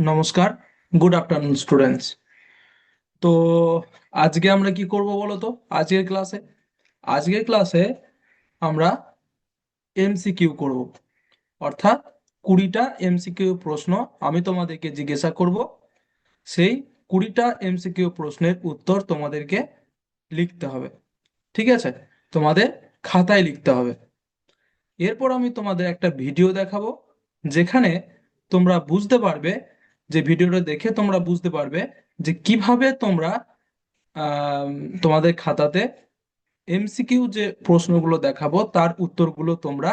নমস্কার। Good afternoon students. তো আজকে আমরা কি করব বলো তো? আজকের ক্লাসে আজকের ক্লাসে আমরা এমসিকিউ করব, অর্থাৎ 20টা এমসিকিউ প্রশ্ন আমি তোমাদেরকে জিজ্ঞাসা করব। সেই 20টা এমসিকিউ প্রশ্নের উত্তর তোমাদেরকে লিখতে হবে। ঠিক আছে? তোমাদের খাতায় লিখতে হবে। এরপর আমি তোমাদের একটা ভিডিও দেখাবো, যেখানে তোমরা বুঝতে পারবে, যে ভিডিওটা দেখে তোমরা বুঝতে পারবে যে কিভাবে তোমরা আম, তোমাদের খাতাতে এমসিকিউ যে প্রশ্নগুলো দেখাবো তার উত্তরগুলো তোমরা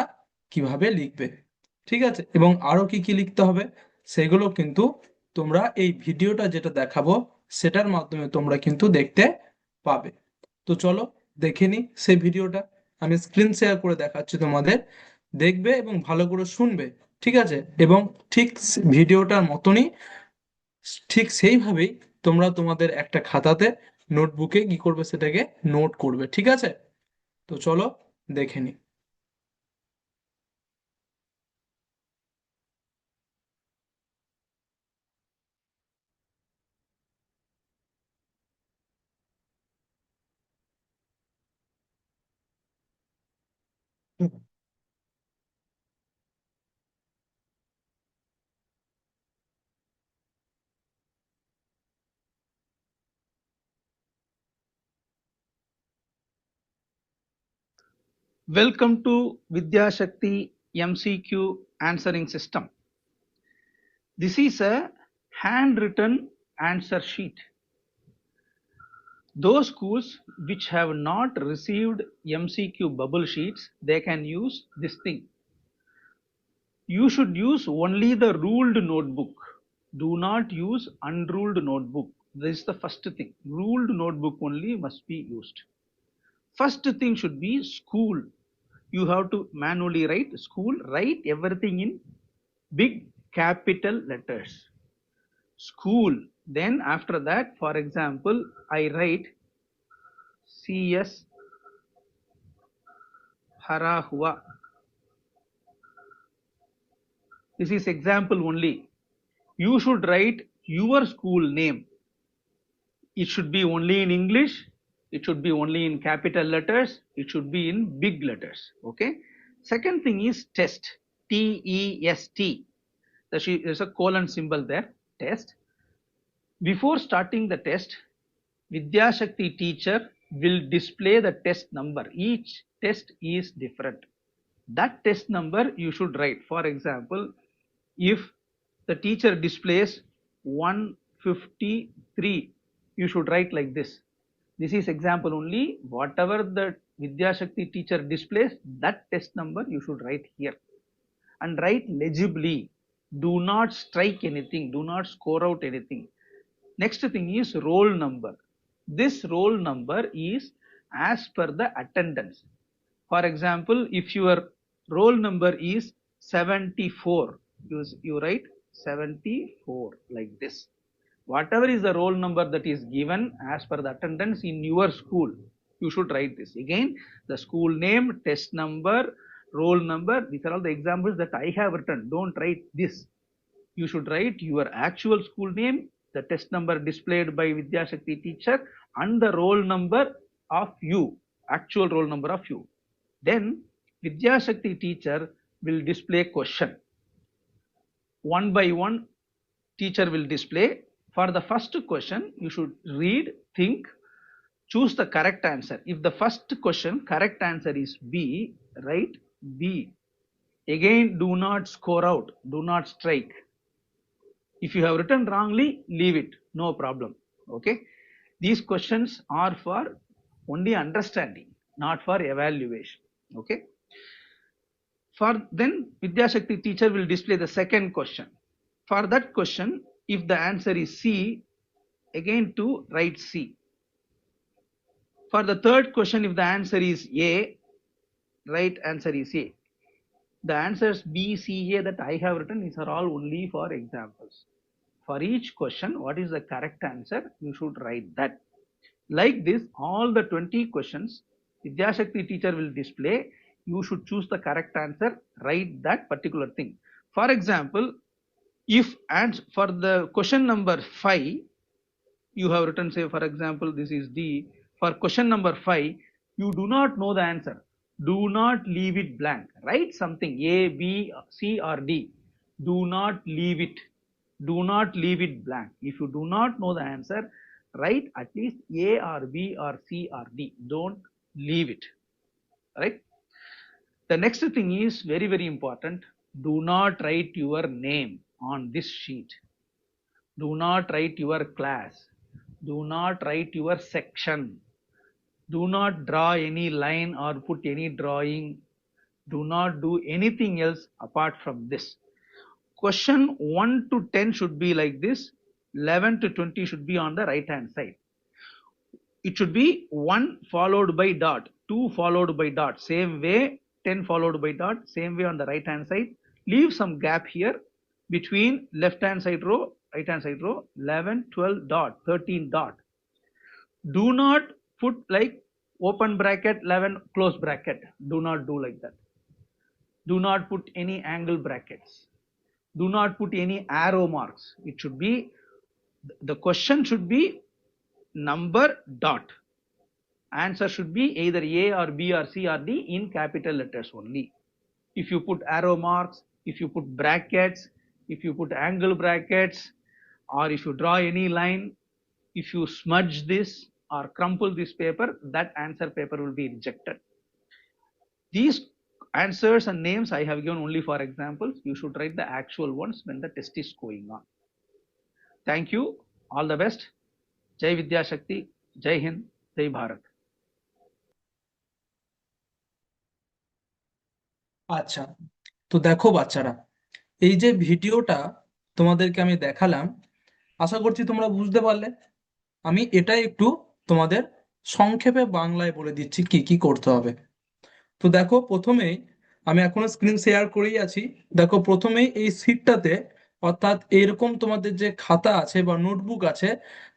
কিভাবে লিখবে। ঠিক আছে? এবং আরো কি কি লিখতে হবে সেগুলো কিন্তু তোমরা এই ভিডিওটা যেটা দেখাবো সেটার মাধ্যমে তোমরা কিন্তু দেখতে পাবে। তো চলো দেখে নি সেই ভিডিওটা। আমি স্ক্রিন শেয়ার করে দেখাচ্ছি তোমাদের, দেখবে এবং ভালো করে শুনবে। ঠিক আছে? এবং ঠিক ভিডিওটার মতনই, ঠিক সেইভাবেই তোমরা তোমাদের একটা খাতাতে, নোটবুকে কি করবে, সেটাকে নোট করবে। ঠিক আছে? তো চলো দেখে নি। Welcome to Vidya Shakti MCQ answering system. This is a handwritten answer sheet. Those schools which have not received MCQ bubble sheets, they can use this thing. You should use only the ruled notebook. Do not use unruled notebook. This is the first thing. Ruled notebook only must be used. First thing should be school. You have to manually write school, write everything in big capital letters. School. Then after that, for example, I write CS Harahua. This is example only. You should write your school name. It should be only in English. It should be only in capital letters. It should be in big letters. Okay. Second thing is test. T-E-S-T. There's a colon symbol there. Test. Before starting the test, Vidya Shakti teacher will display the test number. Each test is different. That test number you should write. For example, if the teacher displays 153, you should write like this. This is example only. Whatever the Vidya Shakti teacher displays, that test number you should write here and write legibly. Do not strike anything. Do not score out anything. Next thing is roll number. This roll number is as per the attendance. For example, if your roll number is 74, you write 74 like this. Whatever is the roll number that is given as per the attendance in your school, you should write this. Again, the school name, test number, roll number, these are all the examples that I have written. Don't write this. You should write your actual school name, the test number displayed by Vidya Shakti teacher, and the roll number of you, actual roll number of you. Then Vidya Shakti teacher will display question. One by one, teacher will display. For the first question, you should read, think, choose the correct answer. If the first question correct answer is B, write B. Again, do not score out, do not strike. If you have written wrongly, leave it, no problem. Okay, these questions are for only understanding, not for evaluation. Okay, for then Vidya Shakti teacher will display the second question. For that question, if the answer is C, again to write C. For the third question, if the answer is A, right answer is A. The answers B, C, A that I have written, these are all only for examples. For each question, what is the correct answer? You should write that. Like this, all the 20 questions, Vidya Shakti teacher will display. You should choose the correct answer, write that particular thing. For example, If and for the question number 5, you have written, say for example, this is D. For question number 5, you do not know the answer. Do not leave it blank. Write something A, B, C or D. Do not leave it. Do not leave it blank. If you do not know the answer, write at least A or B or C or D. Don't leave it. Right? The next thing is very, very important. Do not write your name on this sheet. Do not write your class. Do not write your section. Do not draw any line or put any drawing. Do not do anything else apart from this. Question 1 to 10 should be like this. 11 to 20 should be on the right hand side. It should be 1 followed by dot, 2 followed by dot, same way, 10 followed by dot, same way on the right hand side. Leave some gap here between left hand side row, right hand side row, 11, 12 dot, 13 dot. Do not put like open bracket, 11 close bracket. Do not do like that. Do not put any angle brackets. Do not put any arrow marks. It should be, the question should be number dot. Answer should be either A or B or C or D in capital letters only. If you put arrow marks, if you put brackets, if you put angle brackets, or if you draw any line, if you smudge this or crumple this paper, that answer paper will be rejected. These answers and names I have given only for examples. You should write the actual ones when the test is going on. Thank you. All the best. Jai Vidya Shakti. Jai Hind. Jai Bharat. আচ্ছা, তো দেখো বাচ্চারা, এই যে ভিডিওটা তোমাদেরকে আমি দেখালাম, আশা করছি তোমরা বুঝতে পারলে। আমি এটাই একটু তোমাদের সংক্ষেপে বাংলায় বলে দিচ্ছি কি কি করতে হবে। তো দেখো, প্রথমেই আমি এখনো স্ক্রিন শেয়ার করেই আছি। দেখো, প্রথমেই এই শীটটাতে, অর্থাৎ এরকম তোমাদের যে খাতা আছে বা নোটবুক আছে,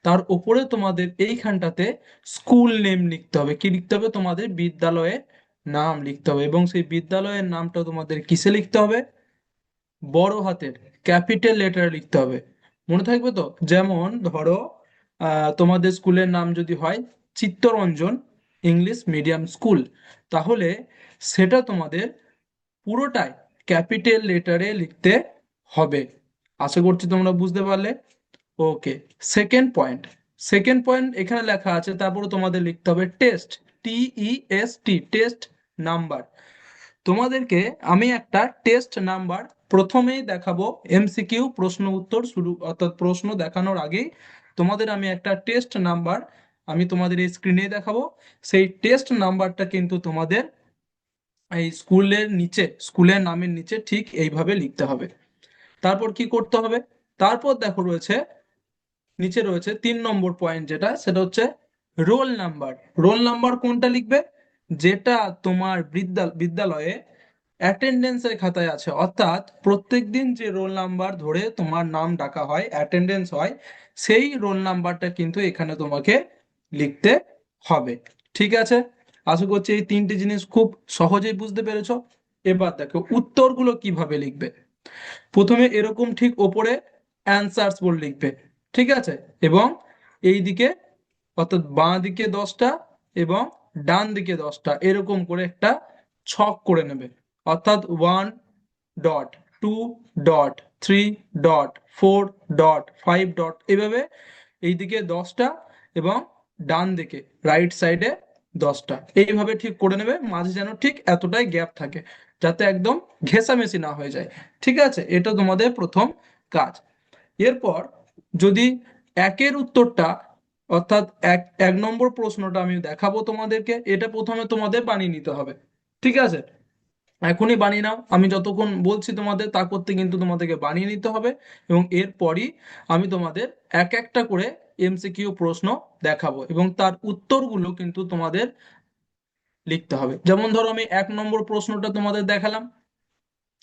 তার উপরে তোমাদের এইখানটাতে স্কুল নেম লিখতে হবে। কি লিখতে হবে? তোমাদের বিদ্যালয়ের নাম লিখতে হবে। এবং সেই বিদ্যালয়ের নামটা তোমাদের কিসে লিখতে হবে? বড় হাতের ক্যাপিটাল লেটারে লিখতে হবে। মনে থাকবে তো? যেমন ধরো, তোমাদের স্কুলের নাম যদি হয় চিত্তরঞ্জন ইংলিশ মিডিয়াম স্কুল, তাহলে সেটা তোমাদের পুরোটাই ক্যাপিটাল লেটারে লিখতে হবে। আশা করছি তোমরা বুঝতে পারলে। ওকে, সেকেন্ড পয়েন্ট এখানে লেখা আছে, তারপরে তোমাদের লিখতে হবে টেস্ট, TEST, টেস্ট নাম্বার। তোমাদেরকে আমি একটা টেস্ট নাম্বার প্রথমেই দেখাবো। MCQ প্রশ্ন উত্তর শুরু, অর্থাৎ প্রশ্ন দেখানোর আগেই তোমাদের আমি একটা টেস্ট নাম্বার আমি তোমাদের এই স্ক্রিনে দেখাবো। সেই টেস্ট নাম্বারটা কিন্তু তোমাদের এই স্কুলের নামের নিচে ঠিক এইভাবে লিখতে হবে। তারপর কি করতে হবে? তারপর দেখো, নিচে রয়েছে 3 নম্বর পয়েন্ট, যেটা সেটা হচ্ছে রোল নাম্বার। রোল নাম্বার কোনটা লিখবে? যেটা তোমার বিদ্যালয়ে অ্যাটেন্ডেন্সের খাতায় আছে, অর্থাৎ প্রত্যেকদিন যে রোল নাম্বার ধরে তোমার নাম ডাকা হয়, অ্যাটেন্ডেন্স হয়, সেই রোল নাম্বারটা কিন্তু এখানে তোমাকে লিখতে হবে। ঠিক আছে? আশা করছি এই 3টে জিনিস খুব সহজেই বুঝতে পেরেছো। এবার দেখো উত্তরগুলো কিভাবে লিখবে। প্রথমে এরকম ঠিক ওপরে অ্যানসার্স বলে লিখবে, ঠিক আছে? এবং এই দিকে, অর্থাৎ বাঁ দিকে 10টা এবং ডান দিকে 10টা, এরকম করে একটা ছক করে নেবে। অর্থাৎ 1.2.3.4.5. এভাবে এইদিকে 10টা এবং ডান দিকে রাইট সাইডে 10টা, এইভাবে ঠিক করে নেবে। মাঝে যেন ঠিক এতটাই গ্যাপ থাকে, যাতে একদম ঘেঁষামেশি না হয়ে যায়। ঠিক আছে? এটা তোমাদের প্রথম কাজ। এরপর যদি একের উত্তরটা, অর্থাৎ এক এক নম্বর প্রশ্নটা আমি দেখাবো তোমাদেরকে, এটা প্রথমে তোমাদের বানিয়ে নিতে হবে। ঠিক আছে? এখনই বানিয়ে নাও, আমি যতক্ষণ বলছি তোমাদের তা করতে কিন্তু তোমাদেরকে বানিয়ে নিতে হবে। এবং এরপরই আমি তোমাদের এক একটা করে MCQ প্রশ্ন দেখাবো এবং তার উত্তরগুলো কিন্তু তোমাদের লিখতে হবে। যেমন ধরো, আমি 1 নম্বর প্রশ্নটা তোমাদের দেখালাম।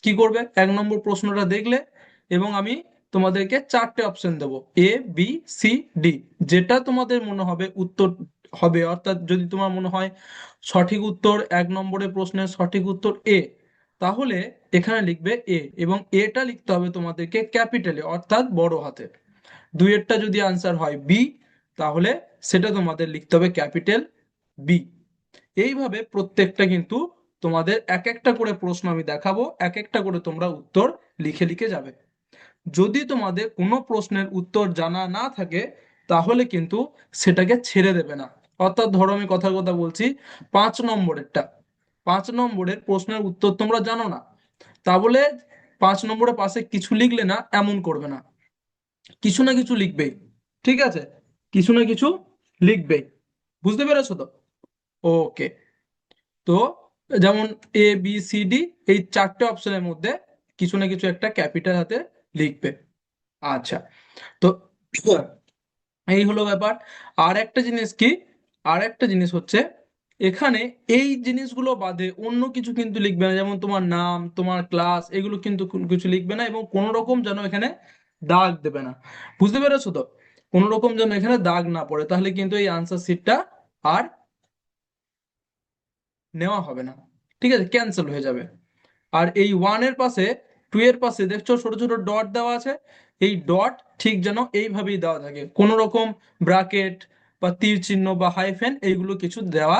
কি করবে? 1 নম্বর প্রশ্নটা দেখলে এবং আমি তোমাদেরকে 4টে অপশন দেবো, A B C D। যেটা তোমাদের মনে হবে উত্তর হবে, অর্থাৎ যদি তোমার মনে হয় সঠিক উত্তর 1 নম্বরের প্রশ্নের সঠিক উত্তর A, তাহলে এখানে লিখবে এ, এবং এটা লিখতে হবে তোমাদেরকে ক্যাপিটালে অর্থাৎ বড় হাতে। দুইয়েরটা যদি আনসার হয় বি, তাহলে সেটা তোমাদের লিখতে হবে ক্যাপিটাল বি। এইভাবে প্রত্যেকটা কিন্তু তোমাদের এক একটা করে প্রশ্ন আমি দেখাবো, এক একটা করে তোমরা উত্তর লিখে লিখে যাবে। যদি তোমাদের কোনো প্রশ্নের উত্তর জানা না থাকে, তাহলে কিন্তু সেটাকে ছেড়ে দেবে না। অর্থাৎ ধরো আমি কথার কথা বলছি, 5 নম্বরেরটা, 5 নম্বরের প্রশ্নের উত্তর তোমরা জানো না, তা বলে 5 নম্বরের পাশে কিছু লিখলে না, এমন করবে না। কিছু না কিছু লিখবেই, ঠিক আছে? কিছু না কিছু লিখবেই। বুঝতে পেরেছো তো? ওকে। তো যেমন এ বি সি ডি, এই 4টে অপশনের মধ্যে কিছু না কিছু একটা ক্যাপিটাল হাতে লিখবে। আচ্ছা। তো এই হলো ব্যাপার। আর একটা জিনিস কি, আর একটা জিনিস হচ্ছে, এখানে এই জিনিসগুলো বাদে অন্য কিছু কিন্তু লিখবে না, যেমন তোমার নাম, তোমার ক্লাস, এগুলো কিন্তু কোনো কিছু লিখবে না, এবং কোনো রকম যেন এখানে দাগ দেবে না। বুঝতে পেরেছো তো? কোনো রকম যেন এখানে দাগ না পড়ে, তাহলে কিন্তু এই আনসার শিটটা আর নেওয়া হবে না, ঠিক আছে? ক্যান্সেল হয়ে যাবে। আর এই 1-এর পাশে, 2-এর পাশে দেখছো ছোট ছোট ডট দেওয়া আছে, এই ডট ঠিক যেন এইভাবেই দেওয়া থাকে, কোনো রকম ব্রাকেট বা তীর চিহ্ন বা হাইফেন এইগুলো কিছু দেওয়া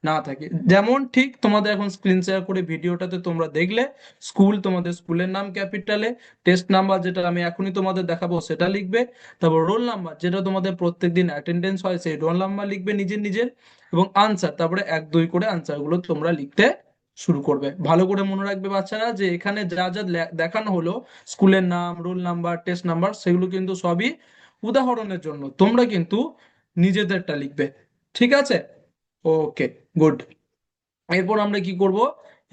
না থাকে। যেমন ঠিক তোমাদের এখন স্ক্রিন শেয়ার করে ভিডিওটাতে তোমরা দেখলে, স্কুল, তোমাদের স্কুলের নাম ক্যাপিটালে, টেস্ট নাম্বার যেটা আমি এখনই তোমাদের দেখাবো সেটা লিখবে, তারপর রোল নাম্বার যেটা তোমাদের প্রত্যেকদিন অ্যাটেন্ডেন্স হয় সেই রোল নাম্বার লিখবে নিজের নিজের, এবং আনসার, তারপরে 1 2 করে আনসার গুলো তোমরা লিখতে শুরু করবে। ভালো করে মনে রাখবে বাচ্চারা, যে এখানে যা যা দেখানো হলো, স্কুলের নাম, রোল নাম্বার, টেস্ট নাম্বার, সেগুলো কিন্তু সবই উদাহরণের জন্য, তোমরা কিন্তু নিজেদেরটা লিখবে। ঠিক আছে? ওকে, গুড। এরপর আমরা কি করব?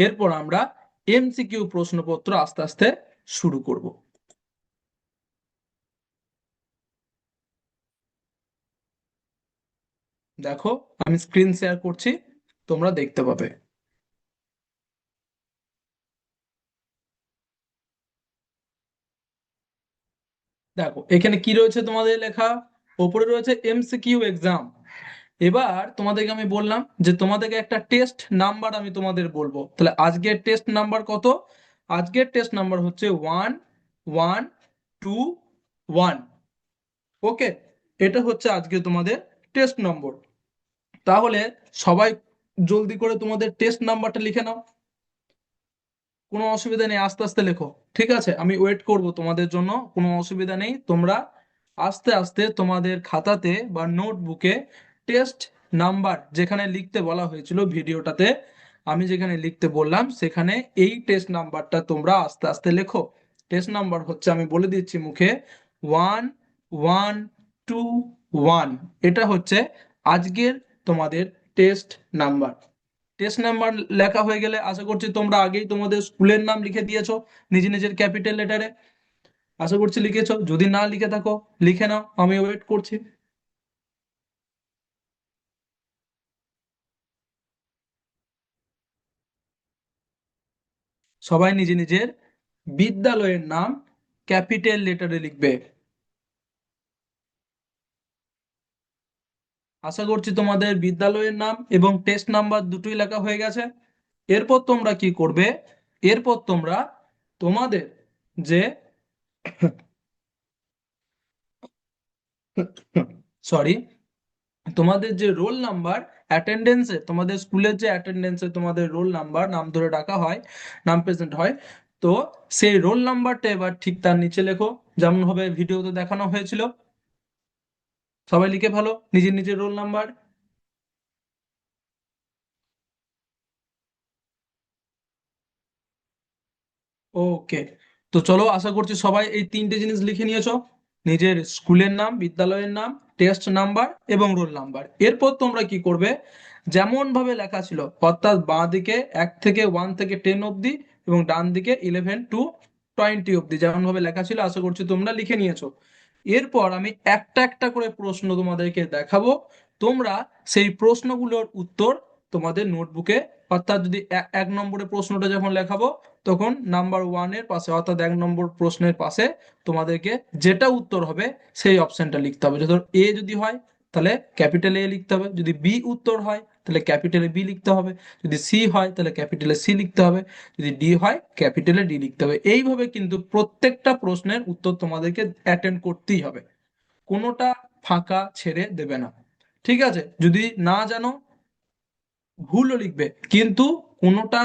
এরপর আমরা এমসিকিউ প্রশ্নপত্র আস্তে আস্তে শুরু করব। দেখো, আমি স্ক্রিন শেয়ার করছি, তোমরা দেখতে পাবে। দেখো এখানে কি রয়েছে তোমাদের লেখা, ওপরে রয়েছে এমসিকিউ এক্সাম। এবার তোমাদেরকে আমি বললাম যে তোমাদেরকে একটা টেস্ট নাম্বার আমি তোমাদের বলবো, তাহলে আজকের টেস্ট নাম্বার কত? আজকের টেস্ট নাম্বার হচ্ছে 1121। ওকে, এটা হচ্ছে আজকে তোমাদের টেস্ট নম্বর। তাহলে সবাই জলদি করে তোমাদের টেস্ট নাম্বারটা লিখে নাও। কোনো অসুবিধা নেই, আস্তে আস্তে লেখো। ঠিক আছে, আমি ওয়েট করব তোমাদের জন্য, কোনো অসুবিধা নেই। তোমরা আস্তে আস্তে তোমাদের খাতাতে বা নোটবুকে টেস্ট নাম্বার যেখানে লিখতে বলা হয়েছিল ভিডিওটাতে, আমি যেখানে লিখতে বললাম সেখানে এই টেস্ট নাম্বারটা তোমরা আস্তে আস্তে লেখো। টেস্ট নাম্বার হচ্ছে, আমি বলে দিচ্ছি মুখে, 1121। এটা হচ্ছে আজকের তোমাদের টেস্ট নাম্বার। টেস্ট নাম্বার লেখা হয়ে গেলে আশা করছি তোমরা আগেই তোমাদের স্কুলের নাম লিখে দিয়েছো নিজে নিজের ক্যাপিটাল লেটারে। আশা করছি লিখেছো, যদি না লিখে থাকো লিখে নাও, আমি ওয়েট করছি। সবাই নিজে নিজের বিদ্যালয়ের নাম ক্যাপিটাল লেটারে লিখবে। আশা করছি তোমাদের বিদ্যালয়ের নাম এবং টেস্ট নাম্বার দুটোই লেখা হয়ে গেছে। এরপর তোমরা কি করবে? এরপর তোমরা তোমাদের যে সরি, তোমাদের যে রোল নাম্বার, অ্যাটেন্ডেন্সে, তোমাদের স্কুলের যে অ্যাটেন্ডেন্সে তোমাদের রোল নাম্বার, নাম ধরে ডাকা হয়, নাম প্রেজেন্ট হয়, তো সেই রোল নাম্বারটা এবার ঠিক তার নিচে লেখো, যেমন ভাবে ভিডিওতে দেখানো হয়েছিল। সবাই লিখে ফেলো নিজের নিজের রোল নাম্বার। ওকে। তো চলো, আশা করছি সবাই এই 3টে জিনিস লিখে নিয়েছো, নিজের স্কুলের নাম, বিদ্যালয়ের নাম, টেস্ট নাম্বার এবং রোল নাম্বার। এরপর তোমরা কি করবে? যেমন ভাবে লেখা ছিল, অর্থাৎ বাঁ দিকে 1 থেকে 10 অবধি, এবং ডান দিকে 11 to 20 অবধি যেমন ভাবে লেখা ছিল, আশা করছি তোমরা লিখে নিয়েছো। এরপর আমি একটা একটা করে প্রশ্ন তোমাদেরকে দেখাবো, তোমরা সেই প্রশ্নগুলোর উত্তর তোমাদের নোটবুকে, অর্থাৎ যদি 1 নম্বরের প্রশ্নটা যখন লেখাবো, তখন নাম্বার 1-এর পাশে, অর্থাৎ 1 নম্বর প্রশ্নের পাশে তোমাদেরকে যেটা উত্তর হবে সেই অপশনটা লিখতে হবে। ধর এ যদি হয়, তাহলে ক্যাপিটাল এ লিখতে হবে, যদি বি উত্তর হয় তাহলে ক্যাপিটালে বি লিখতে হবে, যদি সি হয় তাহলে ক্যাপিটালে সি লিখতে হবে, যদি ডি হয় ক্যাপিটালে ডি লিখতে হবে। এইভাবে কিন্তু প্রত্যেকটা প্রশ্নের উত্তর তোমাদেরকে অ্যাটেন্ড করতেই হবে, কোনোটা ফাঁকা ছেড়ে দেবে না। ঠিক আছে, যদি না জানো ভুলও লিখবে, কিন্তু কোনোটা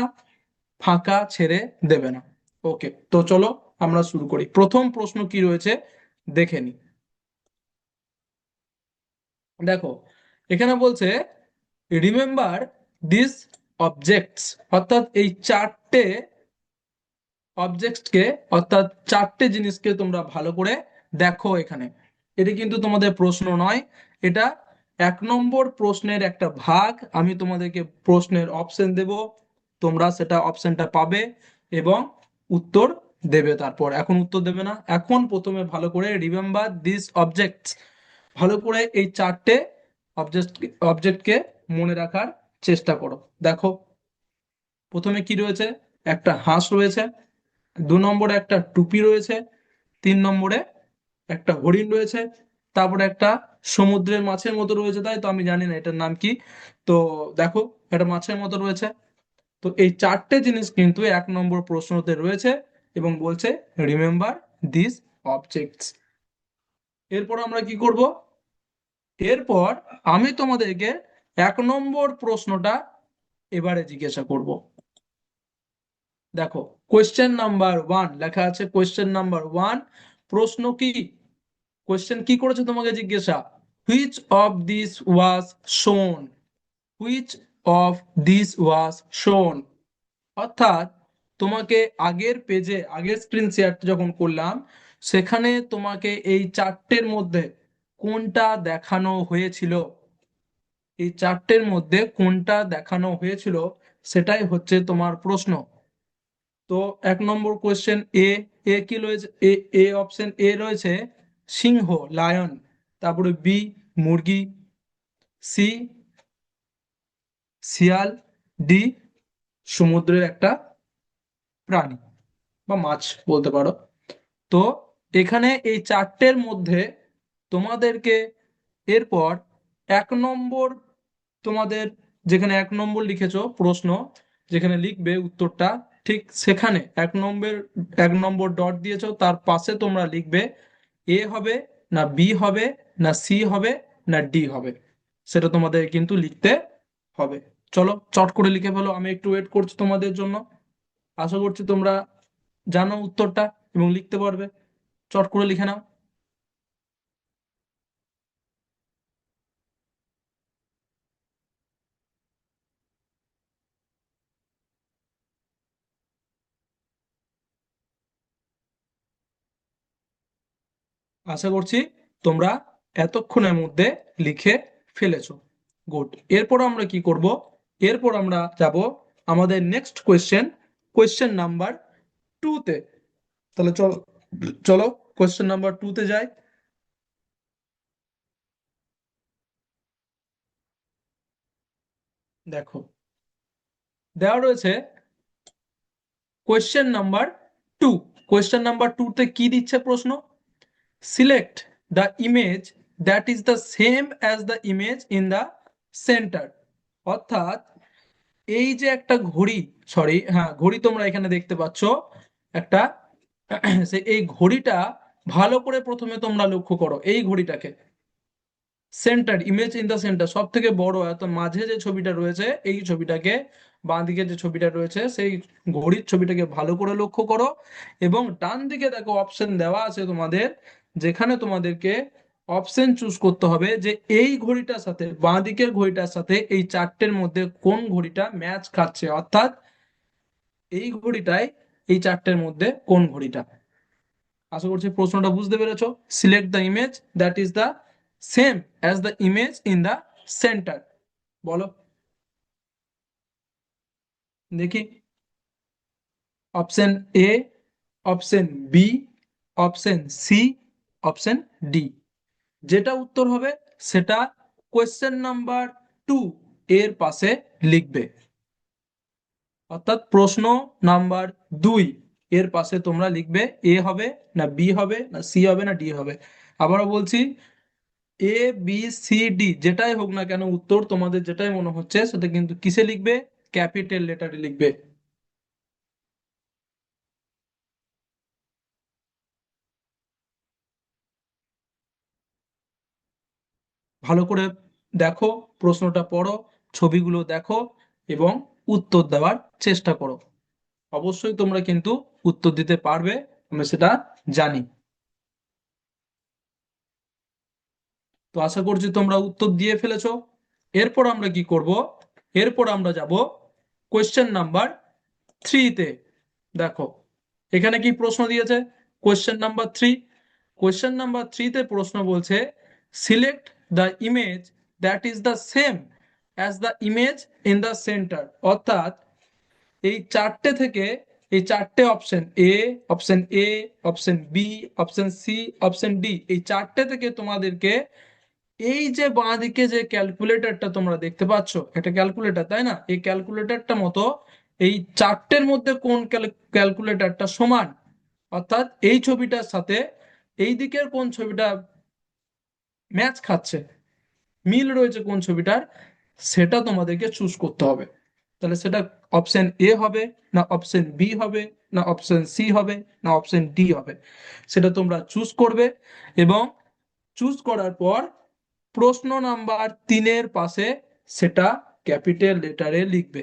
ফাঁকা ছেড়ে দেবে না। ওকে, তো চলো আমরা শুরু করি। প্রথম প্রশ্ন কি রয়েছে দেখে নি। দেখো, এখানে বলছে রিমেম্বার দিস অবজেক্টস, অর্থাৎ এই চারটে অবজেক্টকে, অর্থাৎ চারটে জিনিসকে তোমরা ভালো করে দেখো। এখানে এটি কিন্তু তোমাদের প্রশ্ন নয়, এটা 1 নম্বর প্রশ্নের একটা ভাগ। আমি তোমাদেরকে প্রশ্নের অপশন দেব, তোমরা সেটা অপশনটা পাবে এবং উত্তর দেবে। তারপর এখন উত্তর দেবে না, এখন প্রথমে ভালো করে রিমেম্বার দিস অবজেক্টস, ভালো করে এই চারটে অবজেক্টকে মনে রাখার চেষ্টা করো। দেখো, প্রথমে কি রয়েছে, একটা হাঁস রয়েছে, 2 নম্বরে একটা টুপি রয়েছে, 3 নম্বরে একটা হরিণ রয়েছে, তারপরে একটা সমুদ্রের মাছের মতো রয়েছে, তাই তো আমি জানি না এটার নাম কি। তো দেখো, একটা মাছের মতো রয়েছে। তো এই চারটে জিনিস কিন্তু 1 নম্বর প্রশ্নতে রয়েছে এবং বলছে রিমেম্বার দিস অবজেক্টস। এরপর আমরা কি করব, এরপর আমি তোমাদেরকে 1 নম্বর প্রশ্নটা এবারে জিজ্ঞাসা করব। দেখো, কোয়েশ্চেন নাম্বার 1 লেখা আছে, কোয়েশ্চেন নাম্বার 1 প্রশ্ন কি, কোয়েশ্চেন কি করেছে তোমাকে জিজ্ঞাসা, হুইচ অফ দিস ওয়াজ শোন, হুইচ অফ দিস ওয়াজ শোন, অর্থাৎ তোমাকে আগের পেজে, আগের স্ক্রিন শেয়ার যখন করলাম সেখানে তোমাকে এই চারটের মধ্যে কোনটা দেখানো হয়েছিল, এই চারটের মধ্যে কোনটা দেখানো হয়েছিল সেটাই হচ্ছে তোমার প্রশ্ন। তো 1 নম্বর কোয়েশ্চেন এ, এ কি রয়েছে, এ, এ অপশন এ রয়েছে সিংহ, লায়ন, তারপরে বি মুরগি, সি শিয়াল, ডি সমুদ্রের একটা প্রাণী বা মাছ বলতে পারো। তো এখানে এই চারটের মধ্যে তোমাদেরকে এরপর 1 নম্বর, তোমাদের যেখানে 1 নম্বর লিখেছো প্রশ্ন, যেখানে লিখবে উত্তরটা, ঠিক সেখানে 1 নম্বর ডট দিয়েছো, তার পাশে তোমরা লিখবে এ হবে না বি হবে না সি হবে না ডি হবে, সেটা তোমাদের কিন্তু লিখতে হবে। চলো চট করে লিখে ফেলো, আমি একটু ওয়েট করছি তোমাদের জন্য। আশা করছি তোমরা জানো উত্তরটা এবং লিখতে পারবে। চট করে লিখে নাও। আশা করছি তোমরা এতক্ষণের মধ্যে লিখে ফেলেছো। গুড। এরপর আমরা কি করব, এরপর আমরা যাব আমাদের নেক্সট কোয়েশ্চেন, কোয়েশ্চেন নাম্বার 2 তে। তাহলে চলো, চলো কোয়েশ্চেন নাম্বার 2 তে যাই। দেখো, দেওয়া রয়েছে কোয়েশ্চেন নাম্বার 2। কোয়েশ্চেন নাম্বার 2 তে কি দিচ্ছে প্রশ্ন, select the image that is the same as the image in the centre, অর্থাৎ এই যে একটা ঘড়ি, সরি হ্যাঁ ঘড়ি তোমরা এখানে দেখতে পাচ্ছ একটা, এই ঘড়িটা ভালো করে প্রথমে তোমরা লক্ষ্য করো, এই ঘড়িটাকে centre, image in the centre সব থেকে বড়, এত মাঝে যে ছবিটা রয়েছে এই ছবিটাকে, বাঁ দিকে যে ছবিটা রয়েছে সেই ঘড়ির ছবিটাকে ভালো করে লক্ষ্য করো এবং ডান দিকে দেখো অপশন দেওয়া আছে তোমাদের, যেখানে তোমাদেরকে অপশন চুজ করতে হবে যে এই ঘড়িটার সাথে, বাঁ দিকের ঘড়িটার সাথে এই চারটের মধ্যে কোন ঘড়িটা ম্যাচ খাচ্ছে, অর্থাৎ এই ঘড়িটায় এই চারটের মধ্যে কোন ঘড়িটা। আশা করছি প্রশ্নটা বুঝতে পেরেছো। Select the image that is the same as the image in the centre, বলো দেখি। Option A, option B, option C, option D, যেটা উত্তর হবে সেটা কোয়েশ্চেন নাম্বার 2 এর পাশে লিখবে, অর্থাৎ প্রশ্ন নাম্বার 2 এর পাশে তোমরা লিখবে এ হবে না বি হবে না সি হবে না ডি হবে। আবারও বলছি, এ বি সি ডি যেটাই হোক না কেন উত্তর তোমাদের যেটাই মনে হচ্ছে সেটা কিন্তু কিসে লিখবে, ক্যাপিটাল লেটারে লিখবে। ভালো করে দেখো, প্রশ্নটা পড়ো, ছবিগুলো দেখো এবং উত্তর দেওয়ার চেষ্টা করো। অবশ্যই তোমরা কিন্তু উত্তর দিতে পারবে, আমি সেটা জানি। তো আশা করছি তোমরা উত্তর দিয়ে ফেলেছো। এরপর আমরা কি করব, এরপর আমরা যাব কোয়েশ্চেন নাম্বার থ্রিতে। দেখো এখানে কি প্রশ্ন দিয়েছে, question number three. Question number থ্রিতে প্রশ্ন বলছে select the image that is the same as the image in the centre. অর্থাৎ এই চারটে থেকে, এই চারটে option A, option A, option B, option C, option D, এই চারটে থেকে তোমাদেরকে এই যে বাঁদিকে যে ক্যালকুলেটরটা তোমরা দেখতে পাচ্ছ, একটা ক্যালকুলেটর তাই না, এই ক্যালকুলেটরটা মতো এই চারটের মধ্যে কোন ক্যালকুলেটরটা সমান, অর্থাৎ এই ছবিটার সাথে এই দিকের কোন ছবিটা ম্যাচ খাচ্ছে, মিল রয়েছে কোন ছবিটার, সেটা তোমাদেরকে চুজ করতে হবে। তাহলে সেটা অপশন এ হবে, না অপশন বি হবে, না অপশন সি হবে, না অপশন ডি হবে, সেটা তোমরা চুজ করবে। এবং চুজ করার পর প্রশ্ন নাম্বার তিনের পাশে সেটা ক্যাপিটাল লেটারে লিখবে।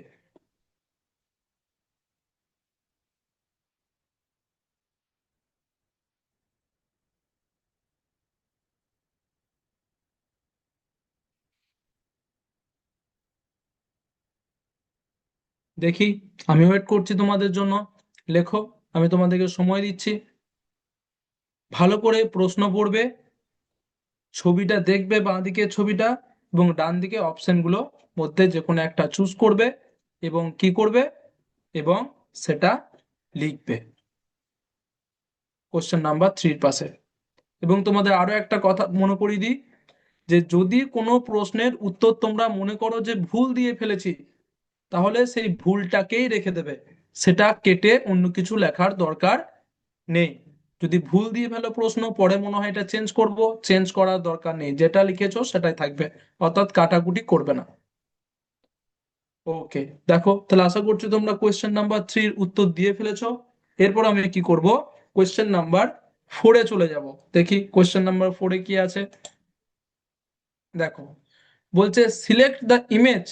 দেখি, আমি ওয়েট করছি তোমাদের জন্য। লেখো, আমি তোমাদেরকে সময় দিচ্ছি। ভালো করে প্রশ্ন পড়বে, ছবিটা দেখবে, বাঁ দিকে ছবিটা এবং ডান দিকে অপশনগুলো মধ্যে যে কোনো একটা চুজ করবে এবং কি করবে, এবং সেটা লিখবে কোশ্চেন নাম্বার থ্রির পাশে। এবং তোমাদের আরো একটা কথা মনে করিয়ে দিই, যে যদি কোনো প্রশ্নের উত্তর তোমরা মনে করো যে ভুল দিয়ে ফেলেছি, তাহলে সেই ভুলটাকেই রেখে দেবে, সেটা কেটে অন্য কিছু লেখার দরকার নেই। যদি ভুল দিয়ে ফেলো প্রশ্ন, পরে মনে হয় এটা চেঞ্জ করব, চেঞ্জ করার দরকার নেই, যেটা লিখেছো সেটাই থাকবে, অর্থাৎ কাটাকুটি করবে না। ওকে, দেখো তাহলে আশা করছি তোমরা কোয়েশ্চেন নাম্বার থ্রির উত্তর দিয়ে ফেলেছো। এরপর আমি কি করব, কোয়েশ্চেন নাম্বার ফোরে চলে যাব। দেখি কোয়েশ্চেন নাম্বার ফোরে কি আছে। দেখো বলছে select the image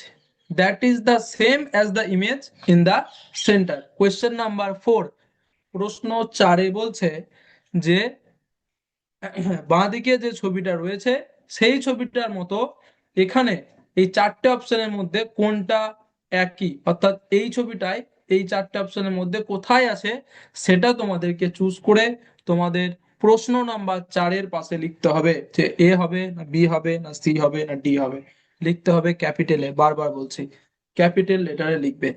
that is the same as the image in the centre. Question number four, প্রশ্ন চারে বলছে যে বাঁ দিকে যে ছবিটা রয়েছে সেই ছবিটার মতো এখানে এই চারটে অপশনের মধ্যে কোনটা একই, অর্থাৎ এই ছবিটায় এই চারটে অপশনের মধ্যে কোথায় আছে সেটা তোমাদেরকে চুজ করে তোমাদের প্রশ্ন নাম্বার চারের পাশে লিখতে হবে, যে এ হবে না বি হবে না সি হবে না ডি হবে। লিখতে হবে ক্যাপিটালে, বারবার বলছি ক্যাপিটাল লেটারে লিখবে।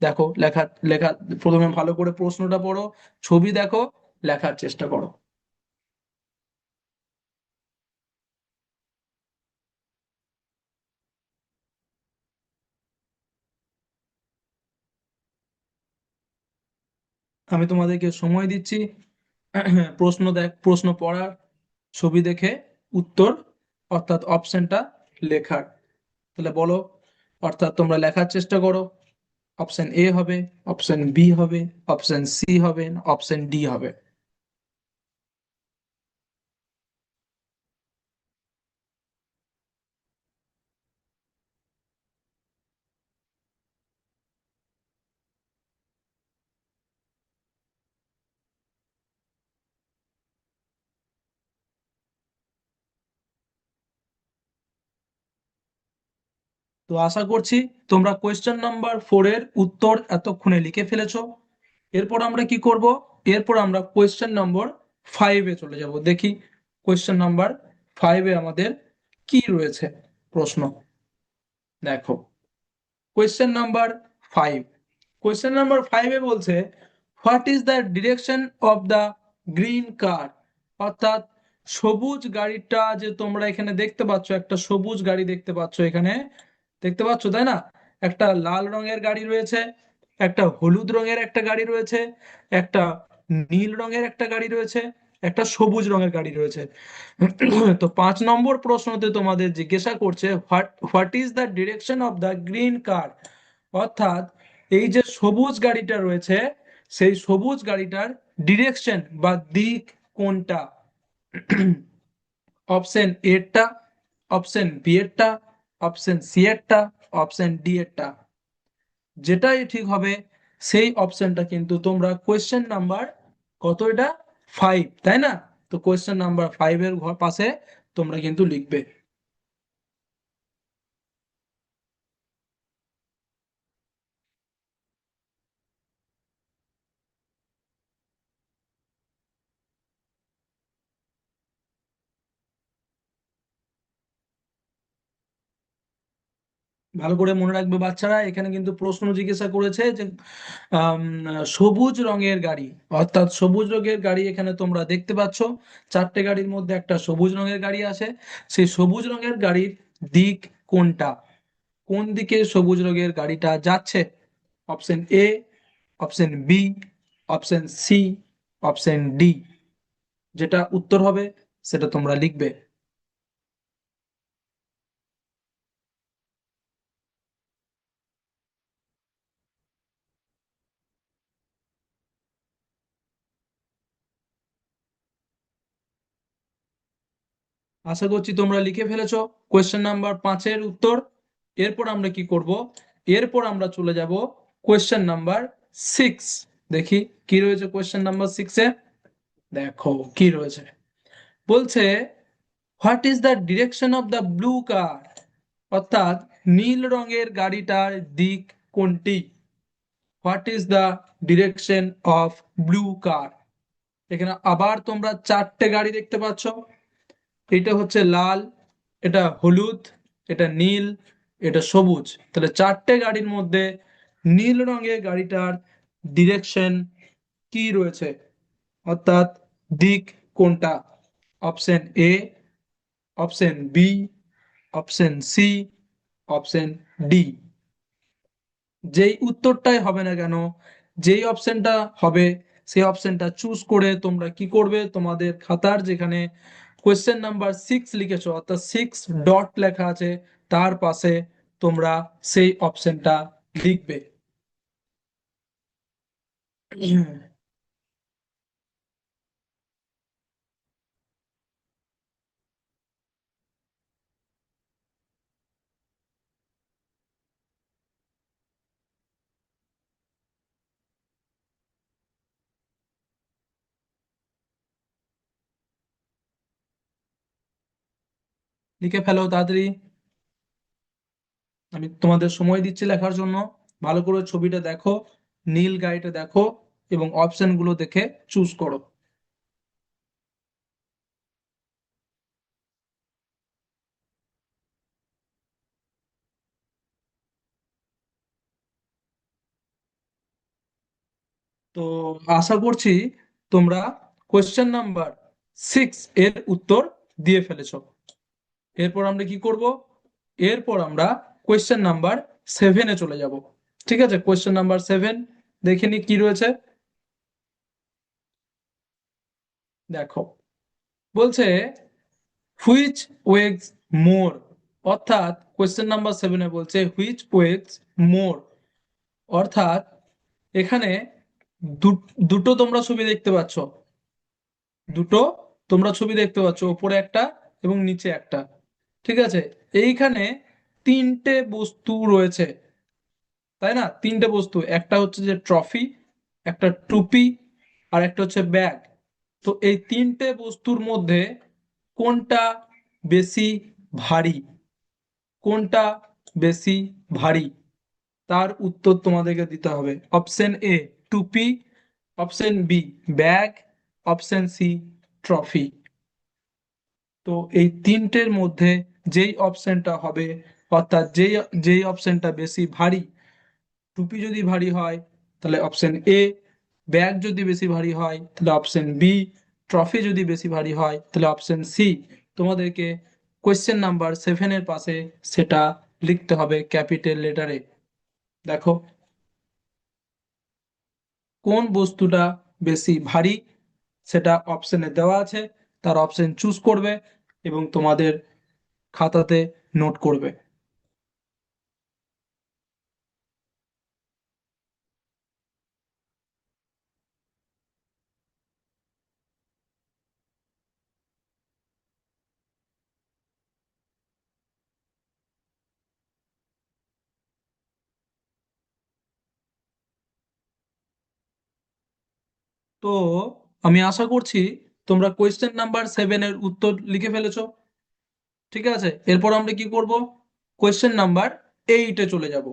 দেখো লেখা লেখা প্রথমে ভালো করে প্রশ্নটা পড়ো, ছবি দেখো, লেখার চেষ্টা করো। আমি তোমাদেরকে সময় দিচ্ছি প্রশ্ন দেখ, প্রশ্ন পড়ার, ছবি দেখে উত্তর অর্থাৎ অপশনটা লেখার। তাহলে বলো, অর্থাৎ তোমরা লেখার চেষ্টা করো। অপশন এ হবে, অপশন বি হবে, অপশন সি হবে, অপশন ডি হবে। তো আশা করছি তোমরা কোয়েশ্চেন নাম্বার ফোরের উত্তর এতক্ষণে লিখে ফেলেছো। এরপর আমরা কি করব, এরপর আমরা কোয়েশ্চেন নম্বর ফাইভে চলে যাব। দেখি কোয়েশ্চেন নাম্বার ফাইভে আমাদের কি রয়েছে প্রশ্ন। দেখো question number five, question number ফাইভে বলছে what is the direction of the green car. অর্থাৎ সবুজ গাড়িটা যে তোমরা এখানে দেখতে পাচ্ছ, একটা সবুজ গাড়ি দেখতে পাচ্ছ এখানে, দেখতে পাচ্ছ তাই না, একটা লাল রঙের গাড়ি রয়েছে, একটা হলুদ রঙের একটা গাড়ি রয়েছে, একটা নীল রঙের একটা গাড়ি রয়েছে, একটা সবুজ রঙের গাড়ি রয়েছে। তো 5 নম্বর প্রশ্নতে তোমাদের জিজ্ঞাসা করছে what what is the direction of the green car, অর্থাৎ এই যে সবুজ গাড়িটা রয়েছে সেই সবুজ গাড়িটার ডিরেকশন বা দিক কোনটা? অপশন এরটা, অপশন বি এরটা, অপশন সি এরটা, অপশন ডি এরটা, যেটাই ঠিক হবে সেই অপশনটা কিন্তু তোমরা কোয়েশ্চেন নাম্বার কত এটা 5, তাই না? তো কোয়েশ্চেন নাম্বার 5 এর পাশে তোমরা কিন্তু লিখবে। ভালো করে মনে রাখবে বাচ্চারা, এখানে কিন্তু প্রশ্ন জিজ্ঞাসা করেছে যে আম, সবুজ রঙের গাড়ি, অর্থাৎ সবুজ রঙের গাড়ি এখানে তোমরা দেখতে পাচ্ছ। 4টে গাড়ির মধ্যে একটা সবুজ রঙের গাড়ি আছে, সেই সবুজ রঙের গাড়ির দিক কোনটা? কোন দিকে সবুজ রঙের গাড়িটা যাচ্ছে? Option A, option B, option C, option D, যেটা উত্তর হবে সেটা তোমরা লিখবে। আশা করছি তোমরা লিখে ফেলেছো কোয়েশ্চেন নাম্বার 5-এর উত্তর। এরপর আমরা কি করব? এরপর আমরা চলে যাব কোয়েশ্চেন নাম্বার 6। দেখি কি রয়েছে কোয়েশ্চেন নাম্বার 6-এ। দেখো কি রয়েছে, বলছে what is the direction of the blue car, অর্থাৎ নীল রঙের গাড়িটার দিক কোনটি? What is the direction of blue car? এখানে আবার তোমরা 4টে গাড়ি দেখতে পাচ্ছ, এটা হচ্ছে লাল, এটা হলুদ, এটা নীল, এটা সবুজ। তাহলে 4টে গাড়ির মধ্যে নীল রঙের গাড়িটার ডিরেকশন কি রয়েছে, অর্থাৎ দিক কোনটা? Option A, option B, option C, option D, যেই উত্তরটাই হবে না কেন, যেই অপশনটা হবে সেই অপশনটা চুজ করে তোমরা কি করবে, তোমাদের খাতার যেখানে কোয়েশ্চেন নাম্বার 6 লিখেছো অর্থাৎ 6 ডট লেখা আছে তার পাশে তোমরা সেই অপশনটা লিখবে। লিখে ফেলো তাড়াতাড়ি, আমি তোমাদের সময় দিচ্ছি লেখার জন্য। ভালো করে ছবিটা দেখো, নীল গাড়িটা দেখো এবং অপশন গুলো দেখে চুজ করো। তো আশা করছি তোমরা কোয়েশ্চেন নাম্বার 6 এর উত্তর দিয়ে ফেলেছো। এরপর আমরা কি করব? এরপর আমরা কোয়েশ্চেন নাম্বার 7-এ চলে যাব। ঠিক আছে, কোয়েশ্চেন নাম্বার 7 দেখে নি কি রয়েছে। দেখো, বলছে হুইচ ওয়েগস মোর, অর্থাৎ কোয়েশ্চেন নাম্বার 7-এ বলছে হুইচ ওয়েগস মোর, অর্থাৎ এখানে দুটো তোমরা ছবি দেখতে পাচ্ছ, দুটো তোমরা ছবি দেখতে পাচ্ছ, উপরে একটা এবং নিচে একটা। ঠিক আছে, এইখানে 3টে বস্তু রয়েছে, তাই না? 3টে বস্তু, একটা হচ্ছে যে ট্রফি, একটা টুপি, আর একটা হচ্ছে ব্যাগ। তো এই 3টে বস্তুর মধ্যে কোনটা বেশি ভারী? কোনটা বেশি ভারী তার উত্তর তোমাদেরকে দিতে হবে। অপশন এ টুপি, option B bag, option C trophy. তো এই 3টের মধ্যে যেই অপশনটা হবে, অর্থাৎ যেই যেই অপশনটা বেশি ভারী, টুপি যদি ভারী হয় তাহলে অপশন এ, ব্যাগ যদি বেশি ভারী হয় তাহলে অপশন বি, ট্রফি যদি বেশি ভারী হয় তাহলে অপশন সি। তোমাদেরকে কোয়েশ্চেন নাম্বার 7-এর পাশে সেটা লিখতে হবে ক্যাপিটাল লেটারে। দেখো কোন বস্তুটা বেশি ভারী সেটা অপশনে দেওয়া আছে, তার অপশন চুজ করবে এবং তোমাদের খাতাতে নোট করবে। তো আমি আশা করছি তোমরা কোয়েশ্চেন নাম্বার 7 এর উত্তর লিখে ফেলেছো। ঠিক আছে, এরপর আমরা কি করব, কোয়েশ্চেন নাম্বার 8-এ চলে যাব।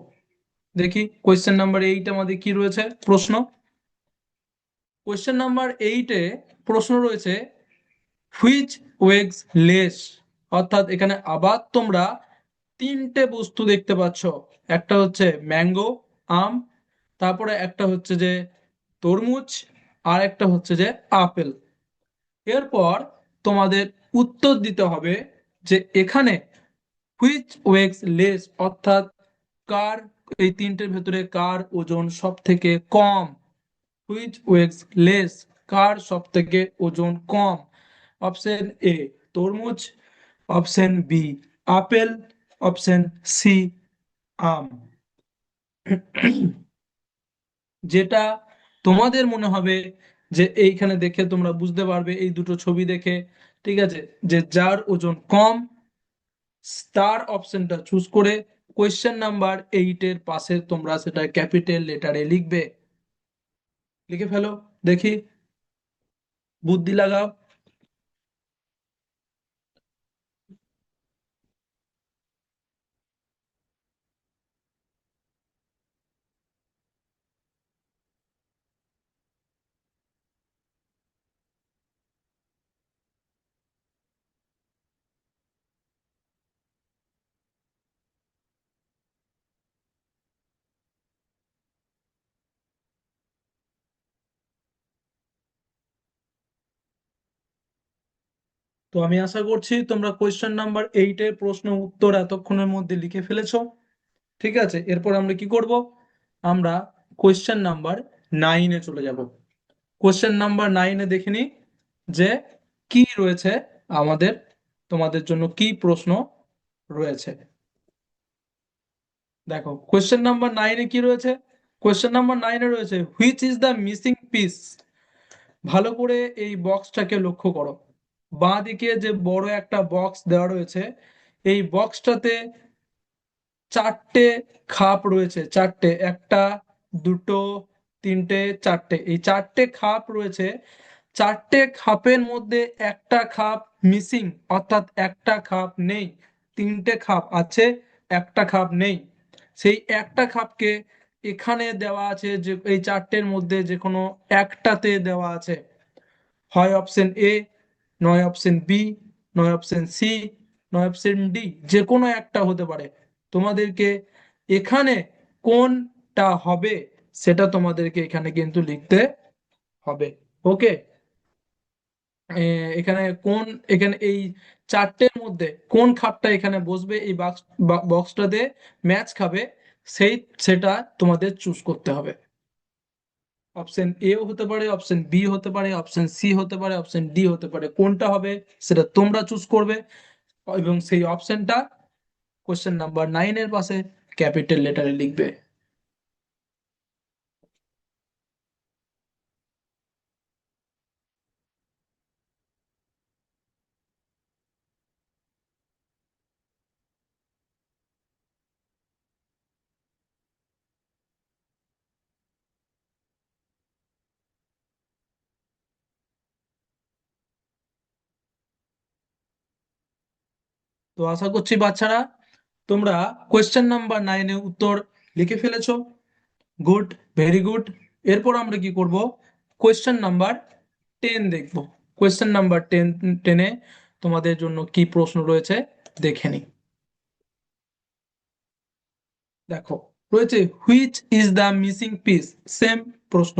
দেখি কোয়েশ্চেন নাম্বার 8 আমাদের কি রয়েছে প্রশ্ন। কোয়েশ্চেন নাম্বার 8-এ প্রশ্ন রয়েছে হুইচ ওয়েগস লেস, অর্থাৎ এখানে আবার তোমরা তিনটে বস্তু দেখতে পাচ্ছ। একটা হচ্ছে ম্যাঙ্গো, আম, তারপরে একটা হচ্ছে যে তরমুজ, আর একটা হচ্ছে যে আপেল। এরপর তোমাদের উত্তর দিতে হবে যে এখানে হুইচ ওয়েগস লেস, অর্থাৎ কার, এই তিনটের ভেতরে কার ওজন সব থেকে কম। হুইচ ওয়েগস লেস, কার সব থেকে ওজন কম। অপশন এ তরমুজ, option B apple, option C আম। যেটা তোমাদের মনে হবে যে এইখানে দেখে তোমরা বুঝতে পারবে, এই দুটো ছবি দেখে, ঠিক আছে, যে যার ওজন কম তার অপশনটা চুজ করে কোয়েশ্চেন নাম্বার 8-এর পাশে তোমরা সেটা ক্যাপিটাল লেটারে লিখবে। লিখে ফেলো, দেখি, বুদ্ধি লাগাও। তো আমি আশা করছি তোমরা কোয়েশ্চেন নাম্বার 8-এর প্রশ্ন উত্তর এতক্ষণের মধ্যে লিখে ফেলেছো। ঠিক আছে, এরপর আমরা কি করব, আমরা কোয়েশ্চেন নাম্বার 9-এ চলে যাব। কোয়েশ্চেন নাম্বার 9-এ দেখে নিই যে কি রয়েছে আমাদের, তোমাদের জন্য কি প্রশ্ন রয়েছে। দেখো কোয়েশ্চেন নাম্বার 9-এ কি রয়েছে। কোয়েশ্চেন নাম্বার 9-এ রয়েছে which is the missing piece. ভালো করে এই বক্সটাকে লক্ষ্য করো। বাঁ দিকে যে বড় একটা বক্স দেওয়া রয়েছে, এই বক্সটাতে চারটে খাপ রয়েছে, চারটে, একটা, দুটো, তিনটে, চারটে, এই চারটে খাপ রয়েছে। চারটে খাপের মধ্যে একটা খাপ মিসিং, অর্থাৎ একটা খাপ নেই। তিনটে খাপ আছে, একটা খাপ নেই। সেই একটা খাপকে এখানে দেওয়া আছে, যে এই চারটের মধ্যে যে কোনো একটাতে দেওয়া আছে। হয় অপশন এ, নয় অপশন বি, নয় অপশন সি, নয় অপশন ডি, যে কোনো একটা হতে পারে। তোমাদেরকে এখানে কোনটা হবে সেটা তোমাদেরকে এখানে কিন্তু লিখতে হবে। ওকে, এখানে কোন, এখানে এই চারটের মধ্যে কোন খাপটা এখানে বসবে এই বক্সটাতে ম্যাচ খাবে, সেই সেটা তোমাদের চুজ করতে হবে। অপশন এ হতে পারে, অপশন বি হতে পারে, অপশন সি হতে পারে, অপশন ডি হতে পারে। কোনটা হবে সেটা তোমরা চুজ করবে এবং সেই অপশনটা কোশ্চেন নাম্বার 9-এর পাশে ক্যাপিটাল লেটারে লিখবে। তো আশা করছি বাচ্চারা তোমরা কোশ্চেন নাম্বার 9-এর উত্তর লিখে ফেলেছো। Good, very good. এরপর আমরা কি করব, কোয়েশ্চেন নাম্বার 10 দেখব। কোয়েশ্চেন নাম্বার 10 তোমাদের জন্য কি প্রশ্ন রয়েছে দেখে নিই। দেখো রয়েছে which is the missing piece, same প্রশ্ন।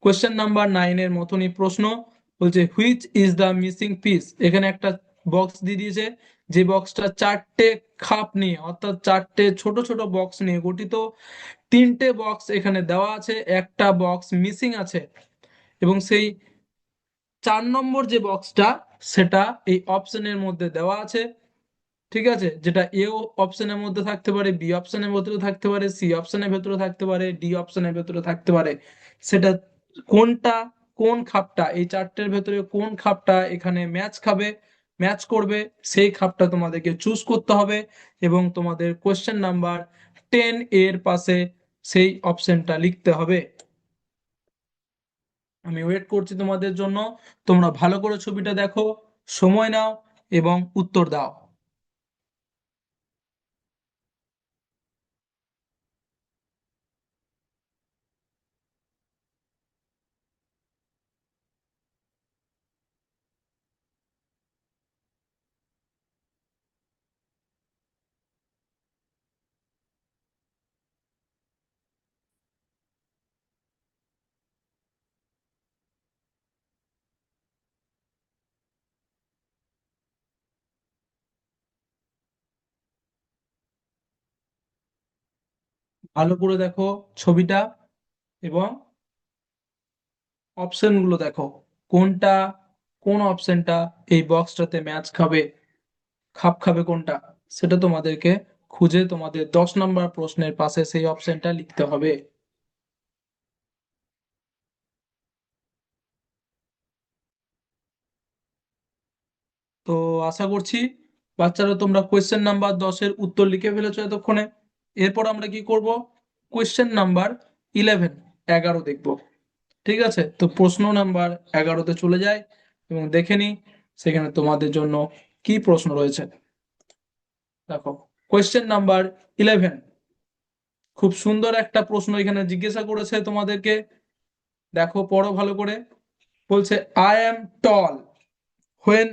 কোয়েশ্চেন নাম্বার 9-এর মতনই প্রশ্ন, বলছে which is the missing piece. এখানে একটা বক্স দিয়ে দিয়েছে, যে বক্সটা চারটে খাপ নিয়ে, অর্থাৎ চারটে ছোট ছোট বক্স নিয়ে গঠিত। তিনটে বক্স এখানে দেওয়া আছে, একটা বক্স মিসিং আছে এবং সেই 4 নম্বর যে বক্সটা, সেটা এই অপশনের মধ্যে দেওয়া আছে। ঠিক আছে, যেটা এ অপশনের মধ্যে থাকতে পারে, বি অপশনের ভেতরে থাকতে পারে, সি অপশনের ভেতরে থাকতে পারে, ডি অপশনের ভেতরে থাকতে পারে। সেটা কোনটা, কোন খাপটা, এই চারটের ভেতরে কোন খাপটা এখানে ম্যাচ খাবে, ম্যাচ করবে, সেই খাপটা তোমাদেরকে চুজ করতে হবে। এবং তোমাদের কোশ্চেন নাম্বার 10 এর পাশে সেই অপশনটা লিখতে হবে। আমি ওয়েট করছি তোমাদের জন্য। তোমরা ভালো করে ছবিটা দেখো, সময় নাও এবং উত্তর দাও। ভালো করে দেখো ছবিটা এবং অপশন গুলো দেখো, কোনটা, কোন অপশনটা এই বক্সটাতে ম্যাচ খাবে, খাপ খাবে কোনটা, সেটা তোমাদেরকে খুঁজে তোমাদের 10 নম্বর প্রশ্নের পাশে সেই অপশনটা লিখতে হবে। তো আশা করছি বাচ্চারা তোমরা কোয়েশ্চেন নাম্বার 10-এর উত্তর লিখে ফেলেছো এতক্ষণে। এরপর আমরা কি করব, কোয়েশ্চেন নাম্বার 11, 11 দেখব। ঠিক আছে, তো প্রশ্ন নাম্বার 11-তে চলে যায় এবং দেখে নিই সেখানে তোমাদের জন্য কি প্রশ্ন রয়েছে। দেখো, কোয়েশ্চেন নাম্বার 11, খুব সুন্দর একটা প্রশ্ন এখানে জিজ্ঞাসা করেছে তোমাদেরকে। দেখো, পড়ো ভালো করে। বলছে, I am tall when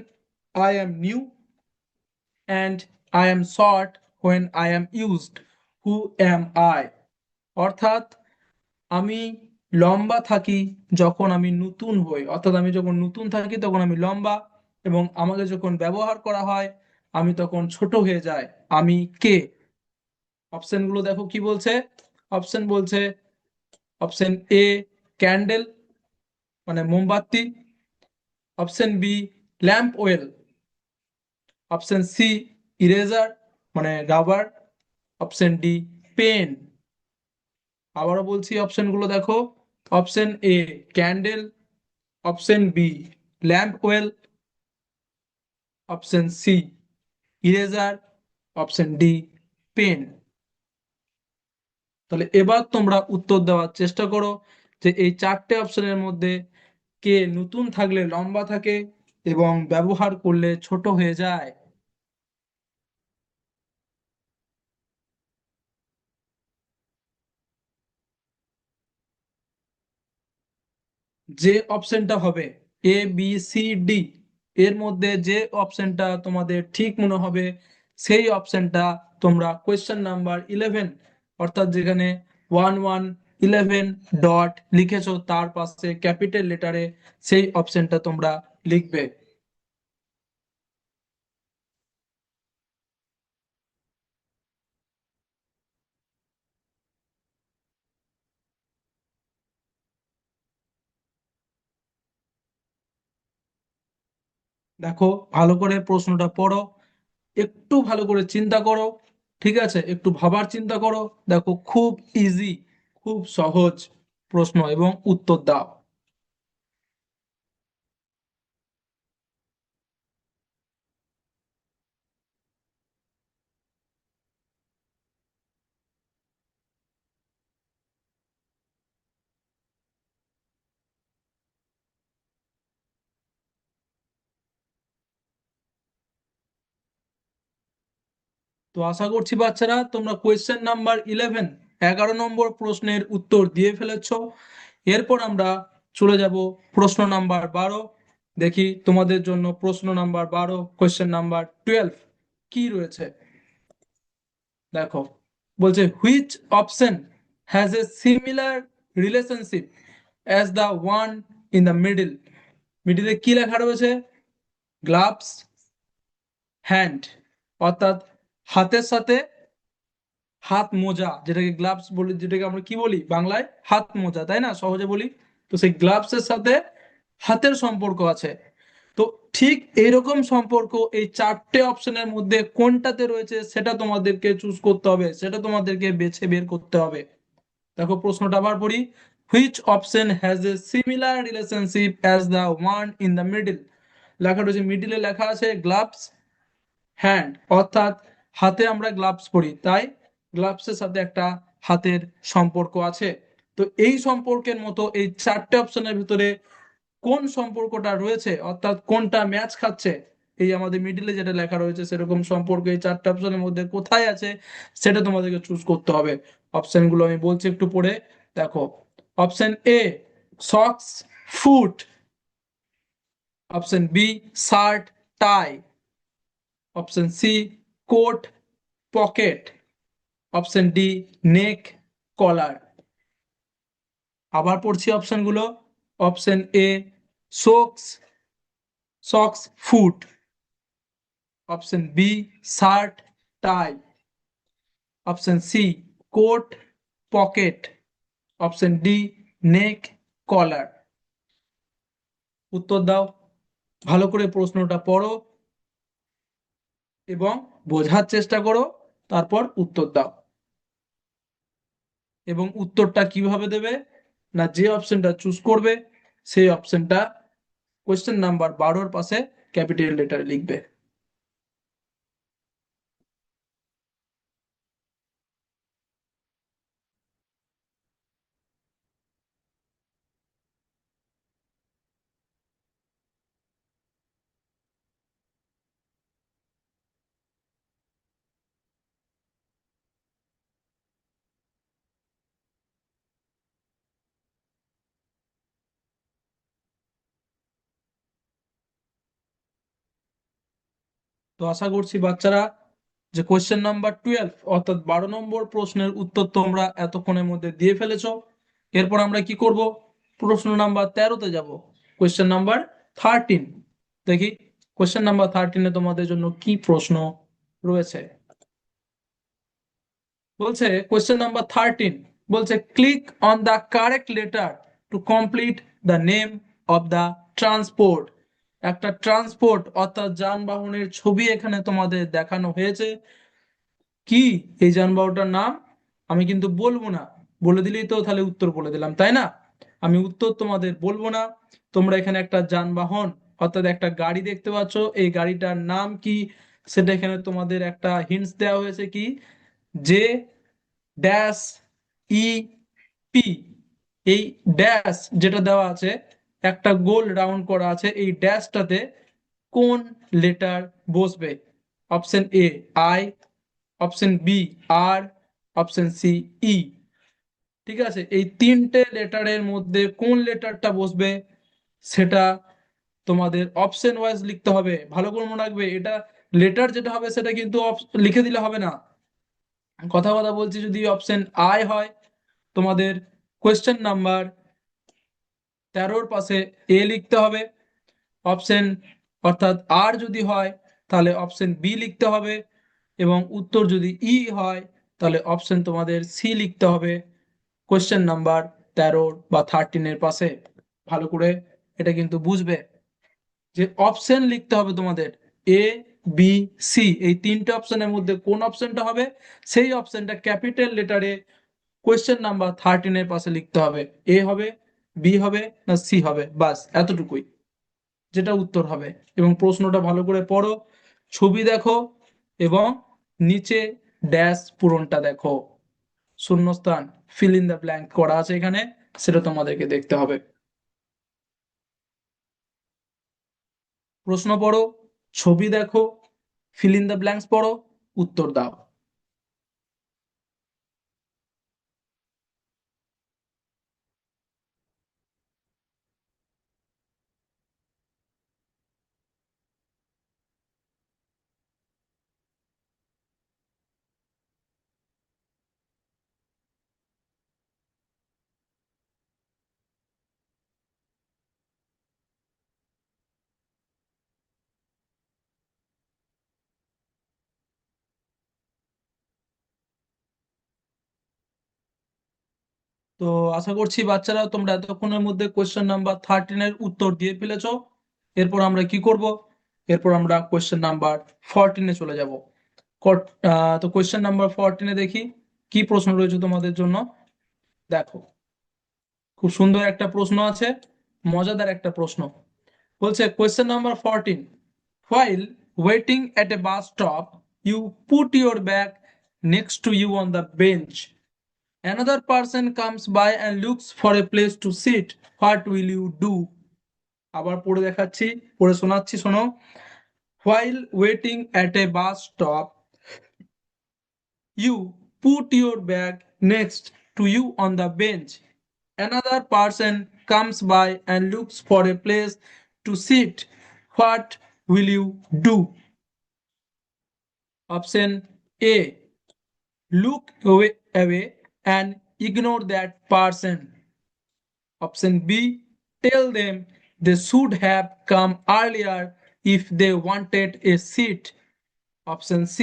I am new, and I am short when I am used, who am I? অর্থাৎ, আমি লম্বা থাকি যখন আমি নতুন হই, অর্থাৎ আমি যখন নতুন থাকি তখন আমি লম্বা, এবং আমাকে যখন ব্যবহার করা হয় আমি তখন ছোট হয়ে যাই। আমি কে? অপশন গুলো দেখো কি বলছে। অপশন বলছে, অপশন এ ক্যান্ডেল, মানে মোমবাতি। Option B lamp oil. Option C eraser, মানে রাবার। Option D pen. আবারও বলছি, অপশন গুলো দেখো। Option A candle, option B lamp oil, option C eraser, option D pen. তাহলে এবার তোমরা উত্তর দেওয়ার চেষ্টা করো যে এই চারটে অপশনের মধ্যে কে নতুন থাকলে লম্বা থাকে এবং ব্যবহার করলে ছোট হয়ে যায়। যে অপশনটা হবে এ বি সি ডি, এর মধ্যে যে অপশনটা তোমাদের ঠিক মনে হবে সেই অপশনটা তোমরা কোয়েশ্চেন নাম্বার 11, অর্থাৎ যেখানে 1111 ডট লিখেছো তার পাশে ক্যাপিটাল লেটারে সেই অপশনটা তোমরা লিখবে। দেখো, ভালো করে প্রশ্নটা পড়ো, একটু ভালো করে চিন্তা করো। ঠিক আছে, একটু ভাবার চিন্তা করো। দেখো, খুব ইজি, খুব সহজ প্রশ্ন, এবং উত্তর দাও। তো আশা করছি বাচ্চারা তোমরা কোয়েশ্চেন নাম্বার 11, 11 নম্বর প্রশ্নের উত্তর দিয়ে ফেলেছো। এরপর আমরা চলে যাব প্রশ্ন নাম্বার 12। দেখি তোমাদের জন্য প্রশ্ন নাম্বার 12, কোয়েশ্চেন নাম্বার 12 কি রয়েছে। দেখো, বলছে, which option has a similar relationship as the one in the middle? মিডিলে কি লেখা রয়েছে? গ্লাভস, হ্যান্ড, অর্থাৎ হাতের সাথে হাত মোজা, যেটাকে গ্লাভস বলি, যেটাকে আমরা কি বলি বাংলায় হাত মোজা, তাই না, সহজে বলি। তো সেই গ্লাভস এর সাথে হাতের সম্পর্ক আছে। তো ঠিক এইরকম সম্পর্ক এই চারটে অপশনের মধ্যে কোনটাতে রয়েছে সেটা তোমাদেরকে চুজ করতে হবে, সেটা তোমাদেরকে বেছে বের করতে হবে। দেখো প্রশ্নটা আবার পড়ি। Which option has a similar relationship as the one in the middle. লেখা রয়েছে, মিডিলে লেখা আছে গ্লাভস হ্যান্ড, অর্থাৎ হাতে আমরা গ্লাভস পরি, তাই গ্লাভসের সাথে একটা হাতের সম্পর্ক আছে। তো এই সম্পর্কের মতো এই চারটে অপশনের ভিতরে কোন সম্পর্কটা রয়েছে, অর্থাৎ কোনটা ম্যাচ খাচ্ছে, এই আমাদের মিডিলে যেটা লেখা রয়েছে সেরকম সম্পর্ক এই চারটে অপশনের মধ্যে কোথায় আছে সেটা তোমাদেরকে চুজ করতে হবে। অপশনগুলো আমি বলছি একটু পড়ে দেখো। Option A socks foot, option B shirt tie, option C coat pocket, option D neck collar. আবার পড়ছি অপশনগুলো। Option A socks socks foot, option B shirt tie, option C coat pocket, option D neck collar. উত্তর দাও, ভালো করে প্রশ্নটা পড়ো এবং বোঝার চেষ্টা করো, তারপর উত্তর দাও। এবং উত্তরটা কিভাবে দেবে, না যে অপশনটা চুজ করবে সেই অপশনটা কোয়েশ্চেন নাম্বার 12-এর পাশে ক্যাপিটাল লেটারে লিখবে। তো আশা করছি বাচ্চারা যে কোয়েশ্চেন নাম্বার 12 অর্থাৎ 12 নম্বর প্রশ্নের উত্তর তোমরা এতক্ষণের মধ্যে দিয়ে ফেলেছো। এরপর আমরা কি করব, প্রশ্ন নাম্বার 13-তে যাব। কোয়েশ্চেন নাম্বার 13, দেখি কোয়েশ্চেন নাম্বার 13-এ তোমাদের জন্য কি প্রশ্ন রয়েছে। বলছে কোয়েশ্চেন নাম্বার 13, বলছে click on the correct letter to complete the name of the transport. একটা ট্রান্সপোর্ট অর্থাৎ যানবাহনের ছবি এখানে তোমাদের দেখানো হয়েছে। কি এই যানবাহনটার নাম আমি কিন্তু বলবো না, বলে দিলেই তো তাহলে উত্তর বলে দিলাম, তাই না? আমি উত্তর তোমাদের বলবো না। তোমরা এখানে একটা যানবাহন অর্থাৎ একটা গাড়ি দেখতে পাচ্ছ, এই গাড়িটার নাম কি সেটা এখানে তোমাদের একটা হিন্টস দেওয়া হয়েছে, কি যে ড্যাশ ই পি। এই ড্যাশ যেটা দেওয়া আছে, একটা গোল রাউন্ড করা আছে, এই ড্যাশটাতে কোন লেটার বসবে? Option A I, option B R, option C E. ঠিক আছে, এই তিনটে লেটারের মধ্যে কোন লেটারটা বসবে সেটা তোমাদের অপশন ওয়াইজ লিখতে হবে। ভালো করে মনে রাখবে, এটা লেটার যেটা হবে সেটা কিন্তু লিখে দিলে হবে না। কথা কথা বলছি, যদি অপশন আই হয় তোমাদের কোয়েশ্চেন নাম্বার 13-র পাশে এ লিখতে হবে। অপশন অর্থাৎ আর যদি হয় তাহলে অপশন বি লিখতে হবে, এবং উত্তর যদি ই হয় তাহলে অপশন তোমাদের সি লিখতে হবে কোয়েশ্চেন নাম্বার 13 বা 13-এর পাশে। ভালো করে এটা কিন্তু বুঝবে যে অপশন লিখতে হবে তোমাদের এ বি সি, এই তিনটে অপশনের মধ্যে কোন অপশনটা হবে সেই অপশনটা ক্যাপিটাল লেটারে কোয়েশ্চেন নাম্বার 13-এর পাশে লিখতে হবে। এ হবে, বি হবে, না সি হবে, বাস এতটুকুই যেটা উত্তর হবে। এবং প্রশ্নটা ভালো করে পড়ো, ছবি দেখো এবং নিচে ড্যাশ পূরণটা দেখো, শূন্যস্থান ফিল ইন দ্য ব্ল্যাঙ্ক করা আছে এখানে, সেটা তোমাদেরকে দেখতে হবে। প্রশ্ন পড়ো, ছবি দেখো, ফিল ইন দ্য ব্ল্যাঙ্কস পড়ো, উত্তর দাও। তো আশা করছি বাচ্চারা তোমরা এতক্ষণের মধ্যে কোয়েশ্চেন নাম্বার 13 এর উত্তর দিয়ে ফেলেছো। এরপর আমরা কি করব? এরপর আমরা কোয়েশ্চেন নাম্বার 14-এ চলে যাব। তো কোয়েশ্চেন নাম্বার 14-এ দেখি কি প্রশ্ন রয়েছে তোমাদের জন্য। দেখো, খুব সুন্দর একটা প্রশ্ন আছে, মজাদার একটা প্রশ্ন। বলছে question number 14, while waiting at a bus stop you put your bag next to you on the bench. Another person comes by and looks for a place to sit. What will you do? আবার পড়ে দেখাচ্ছি, পড়ে শোনাচ্ছি, শোনো। While waiting at a bus stop, you put your bag next to you on the bench. Another person comes by and looks for a place to sit. What will you do? Option A, look away and ignore that person. Option B, tell them they should have come earlier if they wanted a seat. Option C,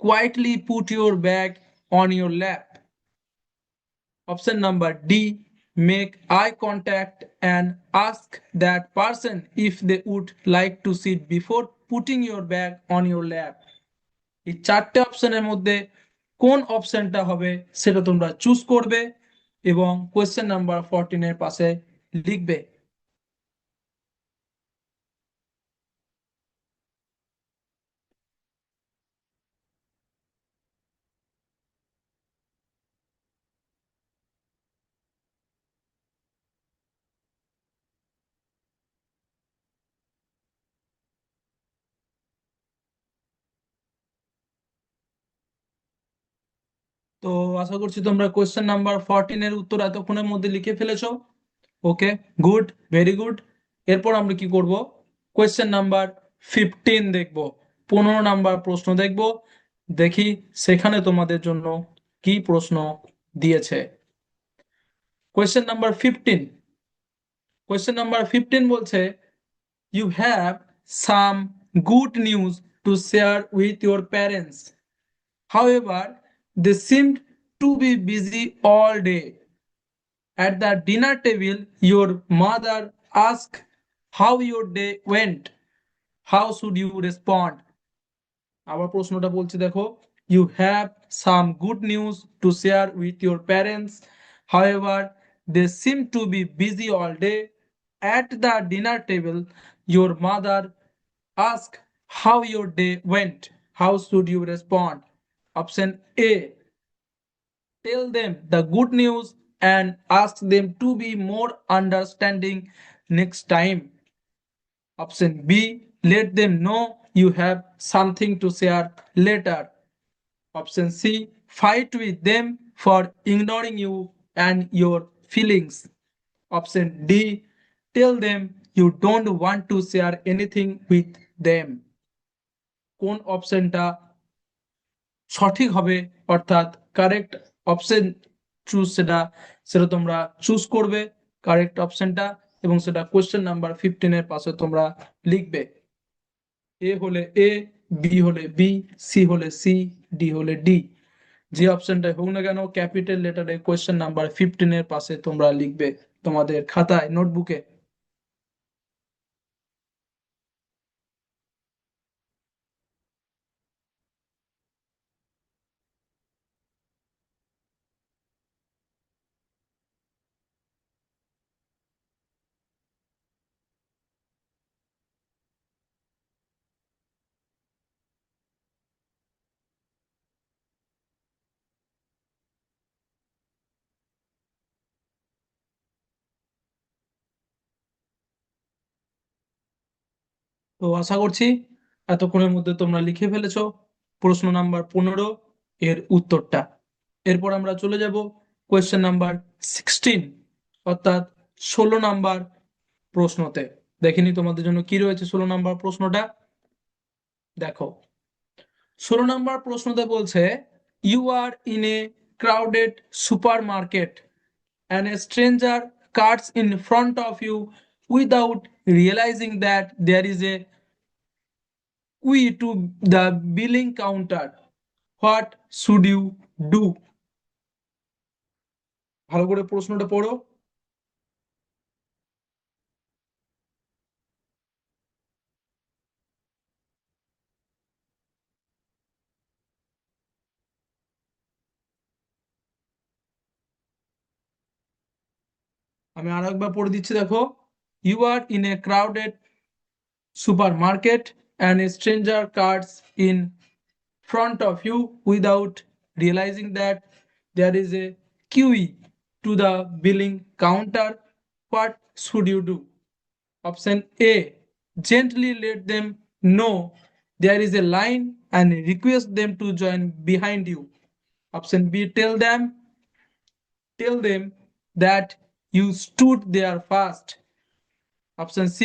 quietly put your bag on your lap. Option number D, make eye contact and ask that person if they would like to sit before putting your bag on your lap. এই চারটে অপশনের মধ্যে কোন অপশনটা হবে সেটা তোমরা choose করবে এবং কোয়েশ্চেন নাম্বার 14-এর পাশে লিখবে। তো আশা করছি তোমরা কোয়েশ্চেন নাম্বার 14-এর উত্তর এতক্ষণের মধ্যে লিখে ফেলেছো। ওকে, গুড, ভেরি গুড। এরপর আমরা কি করব? কোয়েশ্চেন নাম্বার 15 দেখব, 15 নাম্বার প্রশ্ন দেখব। দেখি সেখানে তোমাদের জন্য কি প্রশ্ন দিয়েছে। কোয়েশ্চেন নাম্বার 15, কোয়েশ্চেন নাম্বার 15 বলছে, you have some good news to share with your parents, however they seemed to be busy all day. At the dinner table your mother asked how your day went. How should you respond? আবার প্রশ্নটা বলছি, দেখো। You have some good news to share with your parents, however they seem to be busy all day. At the dinner table your mother asked how your day went. How should you respond? Option A, tell them the good news and ask them to be more understanding next time. Option B, let them know you have something to share later. Option C, fight with them for ignoring you and your feelings. Option D, tell them you don't want to share anything with them. কোন অপশনটা সঠিক হবে, অর্থাৎ correct option choose, সেটা সেটা তোমরা choose করবে correct অপশনটা, এবং সেটা কোশ্চেন নাম্বার 15-এর পাশে তোমরা লিখবে। এ হলে এ, বি হলে বি, সি হলে সি, ডি হলে ডি। যে অপশনটাই হোক না কেন ক্যাপিটাল লেটারে কোশ্চেন নাম্বার 15-এর পাশে তোমরা লিখবে তোমাদের খাতায়, নোটবুকে। তো আশা করছি এতক্ষণের মধ্যে তোমরা লিখে ফেলেছো প্রশ্ন নাম্বার 15 এর উত্তরটা। এরপর আমরা চলে যাব কোয়েশ্চেন নাম্বার 16, অর্থাৎ 16 নাম্বার প্রশ্নতে। দেখিনি তোমাদের জন্য কি রয়েছে 16 নাম্বার প্রশ্নটা। দেখো, 16 নাম্বার প্রশ্নতে বলছে, you are in a crowded supermarket and a stranger cuts in front of you without realizing that there is a queue to the billing counter. What should you do? ভালো করে প্রশ্নটা পড়ো। আমি আর একবার পড়ে দিচ্ছি, দেখো। You are in a crowded supermarket and a stranger cuts in front of you without realizing that there is a queue to the billing counter. What should you do? Option A, gently let them know there is a line and request them to join behind you. Option B, tell them that you stood there fast. Option C,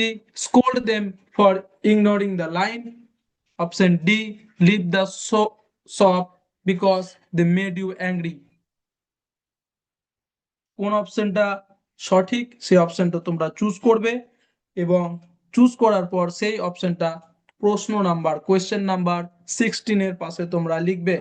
scold them for ignoring the line. Option D, leave the shop because they made you angry. কোন অপশনটা সঠিক সেই অপশনটা তোমরা choose করবে, এবং choose করার পর সেই অপশনটা প্রশ্ন নাম্বার কোয়েশ্চেন নাম্বার 16 এর পাশে তোমরা লিখবে।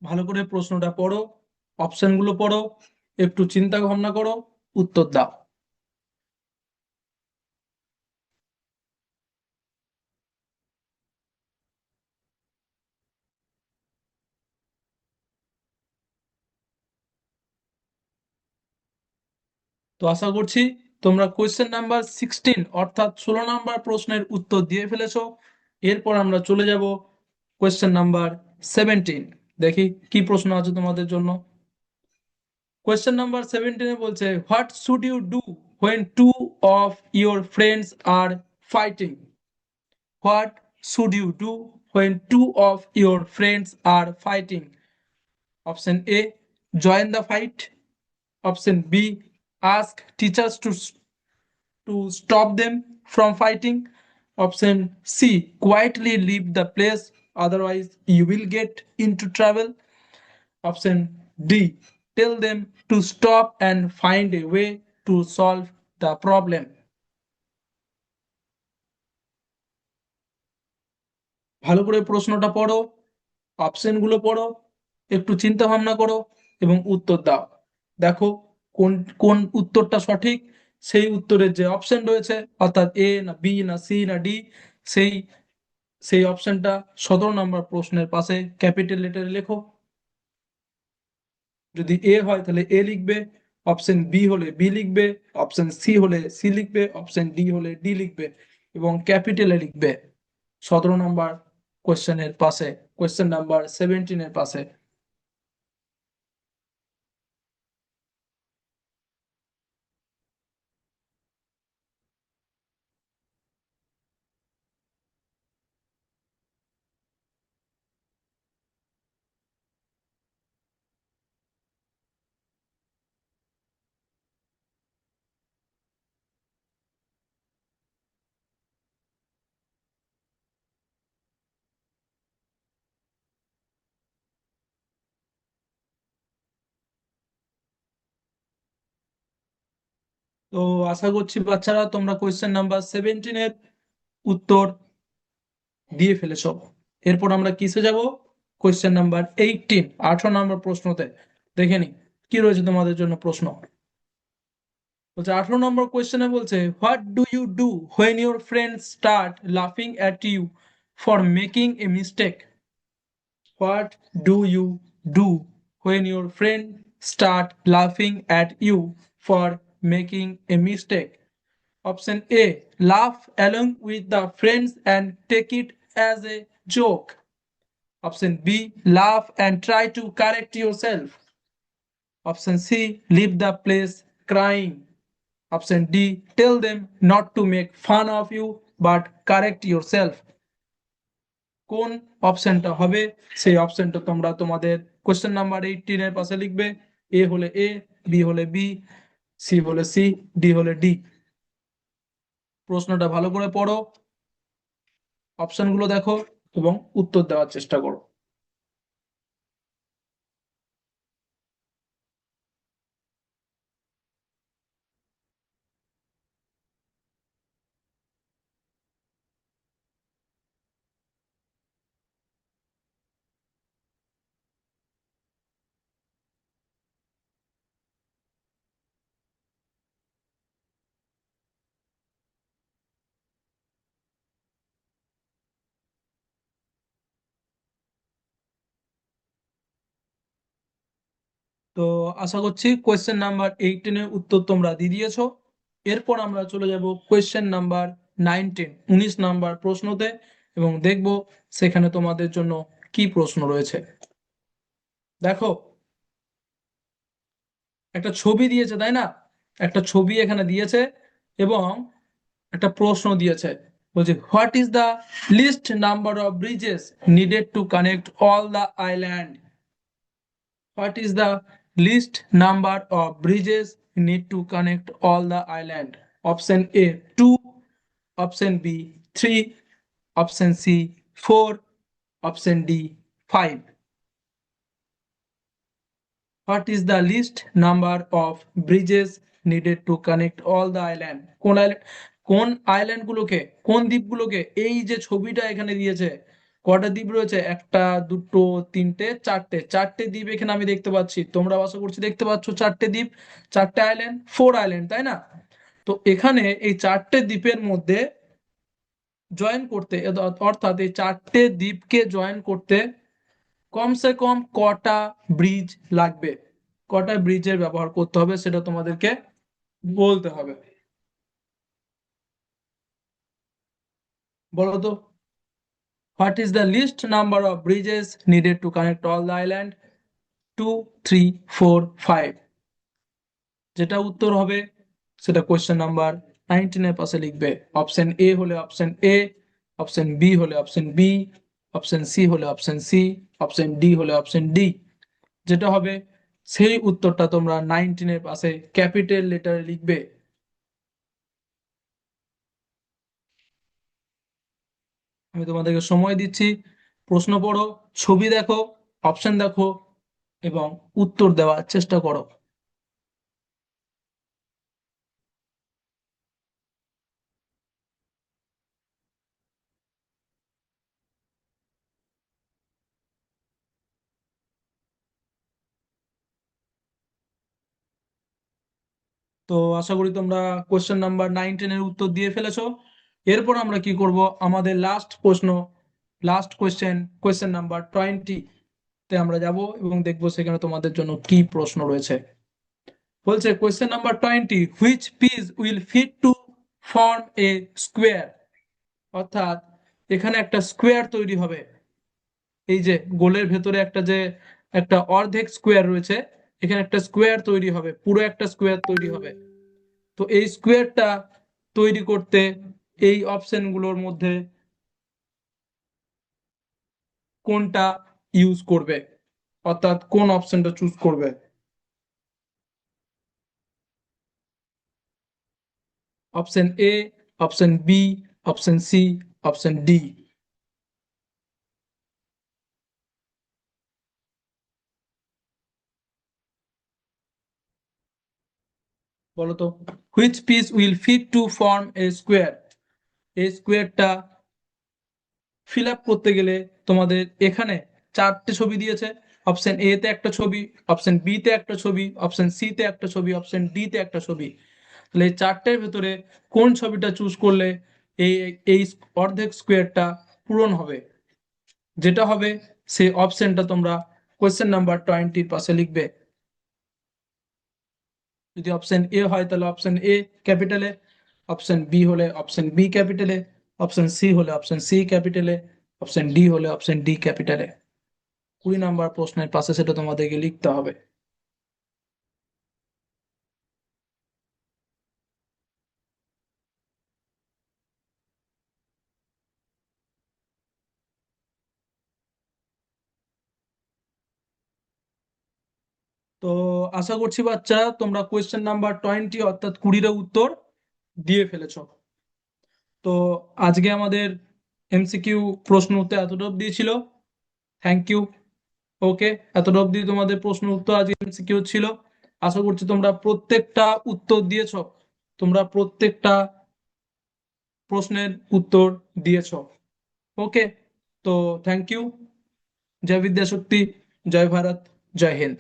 ভালো করে প্রশ্নটা পড়ো, অপশনগুলো পড়ো, একটু চিন্তা ভাবনা করো, উত্তর দাও। তো আশা করছি তোমরা কোয়েশ্চেন নাম্বার 16 অর্থাৎ 16 নম্বর প্রশ্নের উত্তর দিয়ে ফেলেছো। এরপর আমরা চলে যাব কোয়েশ্চেন নাম্বার 17। দেখি কি প্রশ্ন আছে তোমাদের জন্য। কোয়েশ্চেন নাম্বার 17 বলছে, what should you do when two of your friends are fighting? What should you do when two of your friends are fighting? Option A, join the fight. Option B, ask teachers to stop them from fighting. Option C, quietly leave the place, otherwise you will get into trouble. Option D, tell them to stop and find a way to solve the problem. ভালো করে প্রশ্নটা পড়ো, অপশনগুলো পড়ো, একটু চিন্তা ভাবনা করো এবং উত্তর দাও। দেখো কোন কোন উত্তরটা সঠিক। সেই উত্তরের যে অপশন রয়েছে, অর্থাৎ এ না বি না সি না ডি, সেই সেই অপশনটা 17 নম্বর প্রশ্নের পাশে ক্যাপিটাল লেটারে লেখো। যদি এ হয় তাহলে এ লিখবে, অপশন বি হলে বি লিখবে, অপশন সি হলে সি লিখবে, অপশন ডি হলে ডি লিখবে এবং ক্যাপিটালে লিখবে 17 নম্বর কোয়েশ্চেনের পাশে, কোয়েশ্চেন নাম্বার 17 এর পাশে। তো আশা করছি বাচ্চারা তোমরা কোয়েশ্চেন নাম্বার 17 উত্তর দিয়ে ফেলেছো। এরপর আমরা কিসে যাব? কোয়েশ্চেন নাম্বার 18 নম্বর প্রশ্নতে। দেখে নি কি রয়েছে তোমাদের জন্য প্রশ্ন। বলছে 18 নম্বর কোয়েশ্চেনে বলছে, what do you do when your friend start লাফিং at you for making a mistake? What do you do when your friend start লাফিং at you for making a mistake? Option A, laugh along with the friends and take it as a joke. Option B, laugh and try to correct yourself. Option C, leave the place crying. Option D, tell them not to make fun of you but correct yourself. কোন অপশনটা হবে সেই অপশনটা তোমরা তোমাদের question number 18 এর পাশে লিখবে। এ হলে এ, বি হলে বি, সি হলে সি, ডি হলে ডি। প্রশ্নটা ভালো করে পড়ো, অপশনগুলো দেখো এবং উত্তর দেওয়ার চেষ্টা করো। তো আশা করছি কোয়েশ্চেন নাম্বার 18 উত্তর তোমরা দিয়ে দিয়েছো। এরপর আমরা চলে যাব কোয়েশ্চেন নাম্বার 19, 19 নাম্বার প্রশ্নতে, এবং দেখব সেখানে তোমাদের জন্য কি প্রশ্ন রয়েছে। দেখো, একটা ছবি দিয়েছে, তাই না? একটা ছবি এখানে দিয়েছে এবং একটা প্রশ্ন দিয়েছে। বলছে, what is the least number of bridges needed to connect all the island? What is the least number of bridges need to connect all the island? Option A 2, option B 3, option C 4, option D 5. What is the least number of bridges needed to connect all the island? কোন island গুলোকে, কোন দ্বীপগুলোকে? এই যে ছবিটা এখানে দিয়েছে, কটা দ্বীপ রয়েছে? একটা, দুটো, তিনটে, চারটে, চারটে দ্বীপ এখানে আমি দেখতে পাচ্ছি। তোমরা আশা করছি দেখতে পাচ্ছ চারটে দ্বীপ, চারটে আইল্যান্ড, 4 আইল্যান্ড, তাই না? তো এখানে এই চারটে দ্বীপের মধ্যে জয়েন করতে, অর্থাৎ এই চারটে দ্বীপকে জয়েন করতে কমসে কম কটা ব্রিজ লাগবে, কটা ব্রিজের ব্যবহার করতে হবে সেটা তোমাদেরকে বলতে হবে। বলো তো, what is the least number of bridges needed to connect all the island? 2, 3, 4, 5। যেটা উত্তর হবে সেটা কোয়েশ্চেন নাম্বার 19 পাশে লিখবে। অপশন এ হলে অপশন এ, অপশন বি হলে অপশন বি, অপশন সি হলে অপশন সি, অপশন ডি হলে অপশন ডি। যেটা হবে সেই উত্তরটা তোমরা 19 পাশে ক্যাপিটাল লেটারে লিখবে। আমি তোমাদেরকে সময় দিচ্ছি, প্রশ্ন পড়ো, ছবি দেখো, অপশন দেখো এবং উত্তর দেওয়ার চেষ্টা করো। তো আশা করি তোমরা কোশ্চেন নাম্বার 19 উত্তর দিয়ে ফেলেছো। এরপর আমরা কি করব, আমাদের লাস্ট প্রশ্ন, লাস্ট কোশ্চেন, কোশ্চেন নাম্বার 20 তে আমরা যাব এবং দেখবো সেখানে তোমাদের জন্য কি প্রশ্ন রয়েছে। বলছে question number 20, which piece will fit to form a square? অর্থাৎ এখানে একটা স্কোয়ার তৈরি হবে। এই যে গোলের ভেতরে একটা যে একটা অর্ধেক স্কোয়ার রয়েছে, এখানে একটা স্কোয়ার তৈরি হবে, পুরো একটা স্কোয়ার তৈরি হবে। তো এই স্কোয়ারটা তৈরি করতে এই অপশনগুলোর মধ্যে কোনটা ইউজ করবে, অর্থাৎ কোন অপশনটা চুজ করবে? Option A, option B, option C, option D. বলো তো, which piece will fit to form a square? এই স্কোয়ারটা ফিল আপ করতে গেলে তোমাদের এখানে চারটে ছবি দিয়েছে। অপশন এ তে একটা ছবি, অপশন বি তে একটা ছবি, অপশন সি তে একটা ছবি, অপশন ডি তে একটা ছবি। তাহলে এই চারটের ভেতরে কোন ছবিটা চুজ করলে এই এই অর্ধেক স্কোয়ারটা পূরণ হবে? যেটা হবে সেই অপশনটা তোমরা কোয়েশ্চেন নাম্বার 20 পাশে লিখবে। যদি অপশন এ হয় তাহলে অপশন এ ক্যাপিটালে, অপশন বি হলে অপশন বি ক্যাপিটালে, অপশন সি হলে অপশন সি ক্যাপিটালে, অপশন ডি হলে অপশন ডি ক্যাপিটালে। 20 নাম্বার প্রশ্নের পাশে সেটা তোমাদেরকে লিখতে হবে। তো আশা করছি বাচ্চারা তোমরা কোয়েশ্চেন নাম্বার 20 অর্থাৎ 20-এর উত্তর দিয়ে ফেলেছো। তো আজকে আমাদের এমসিকিউ প্রশ্ন উত্তর এতটা অব্দি ছিল। Thank you. ওকে, এতটা অব্দি তোমাদের প্রশ্ন উত্তর আজকে এমসিকিউ ছিল। আশা করছি তোমরা প্রত্যেকটা উত্তর দিয়েছো, তোমরা প্রত্যেকটা প্রশ্নের উত্তর দিয়েছো। ওকে, তো থ্যাংক ইউ। জয় বিদ্যাশক্তি, জয় ভারত, জয় হিন্দ।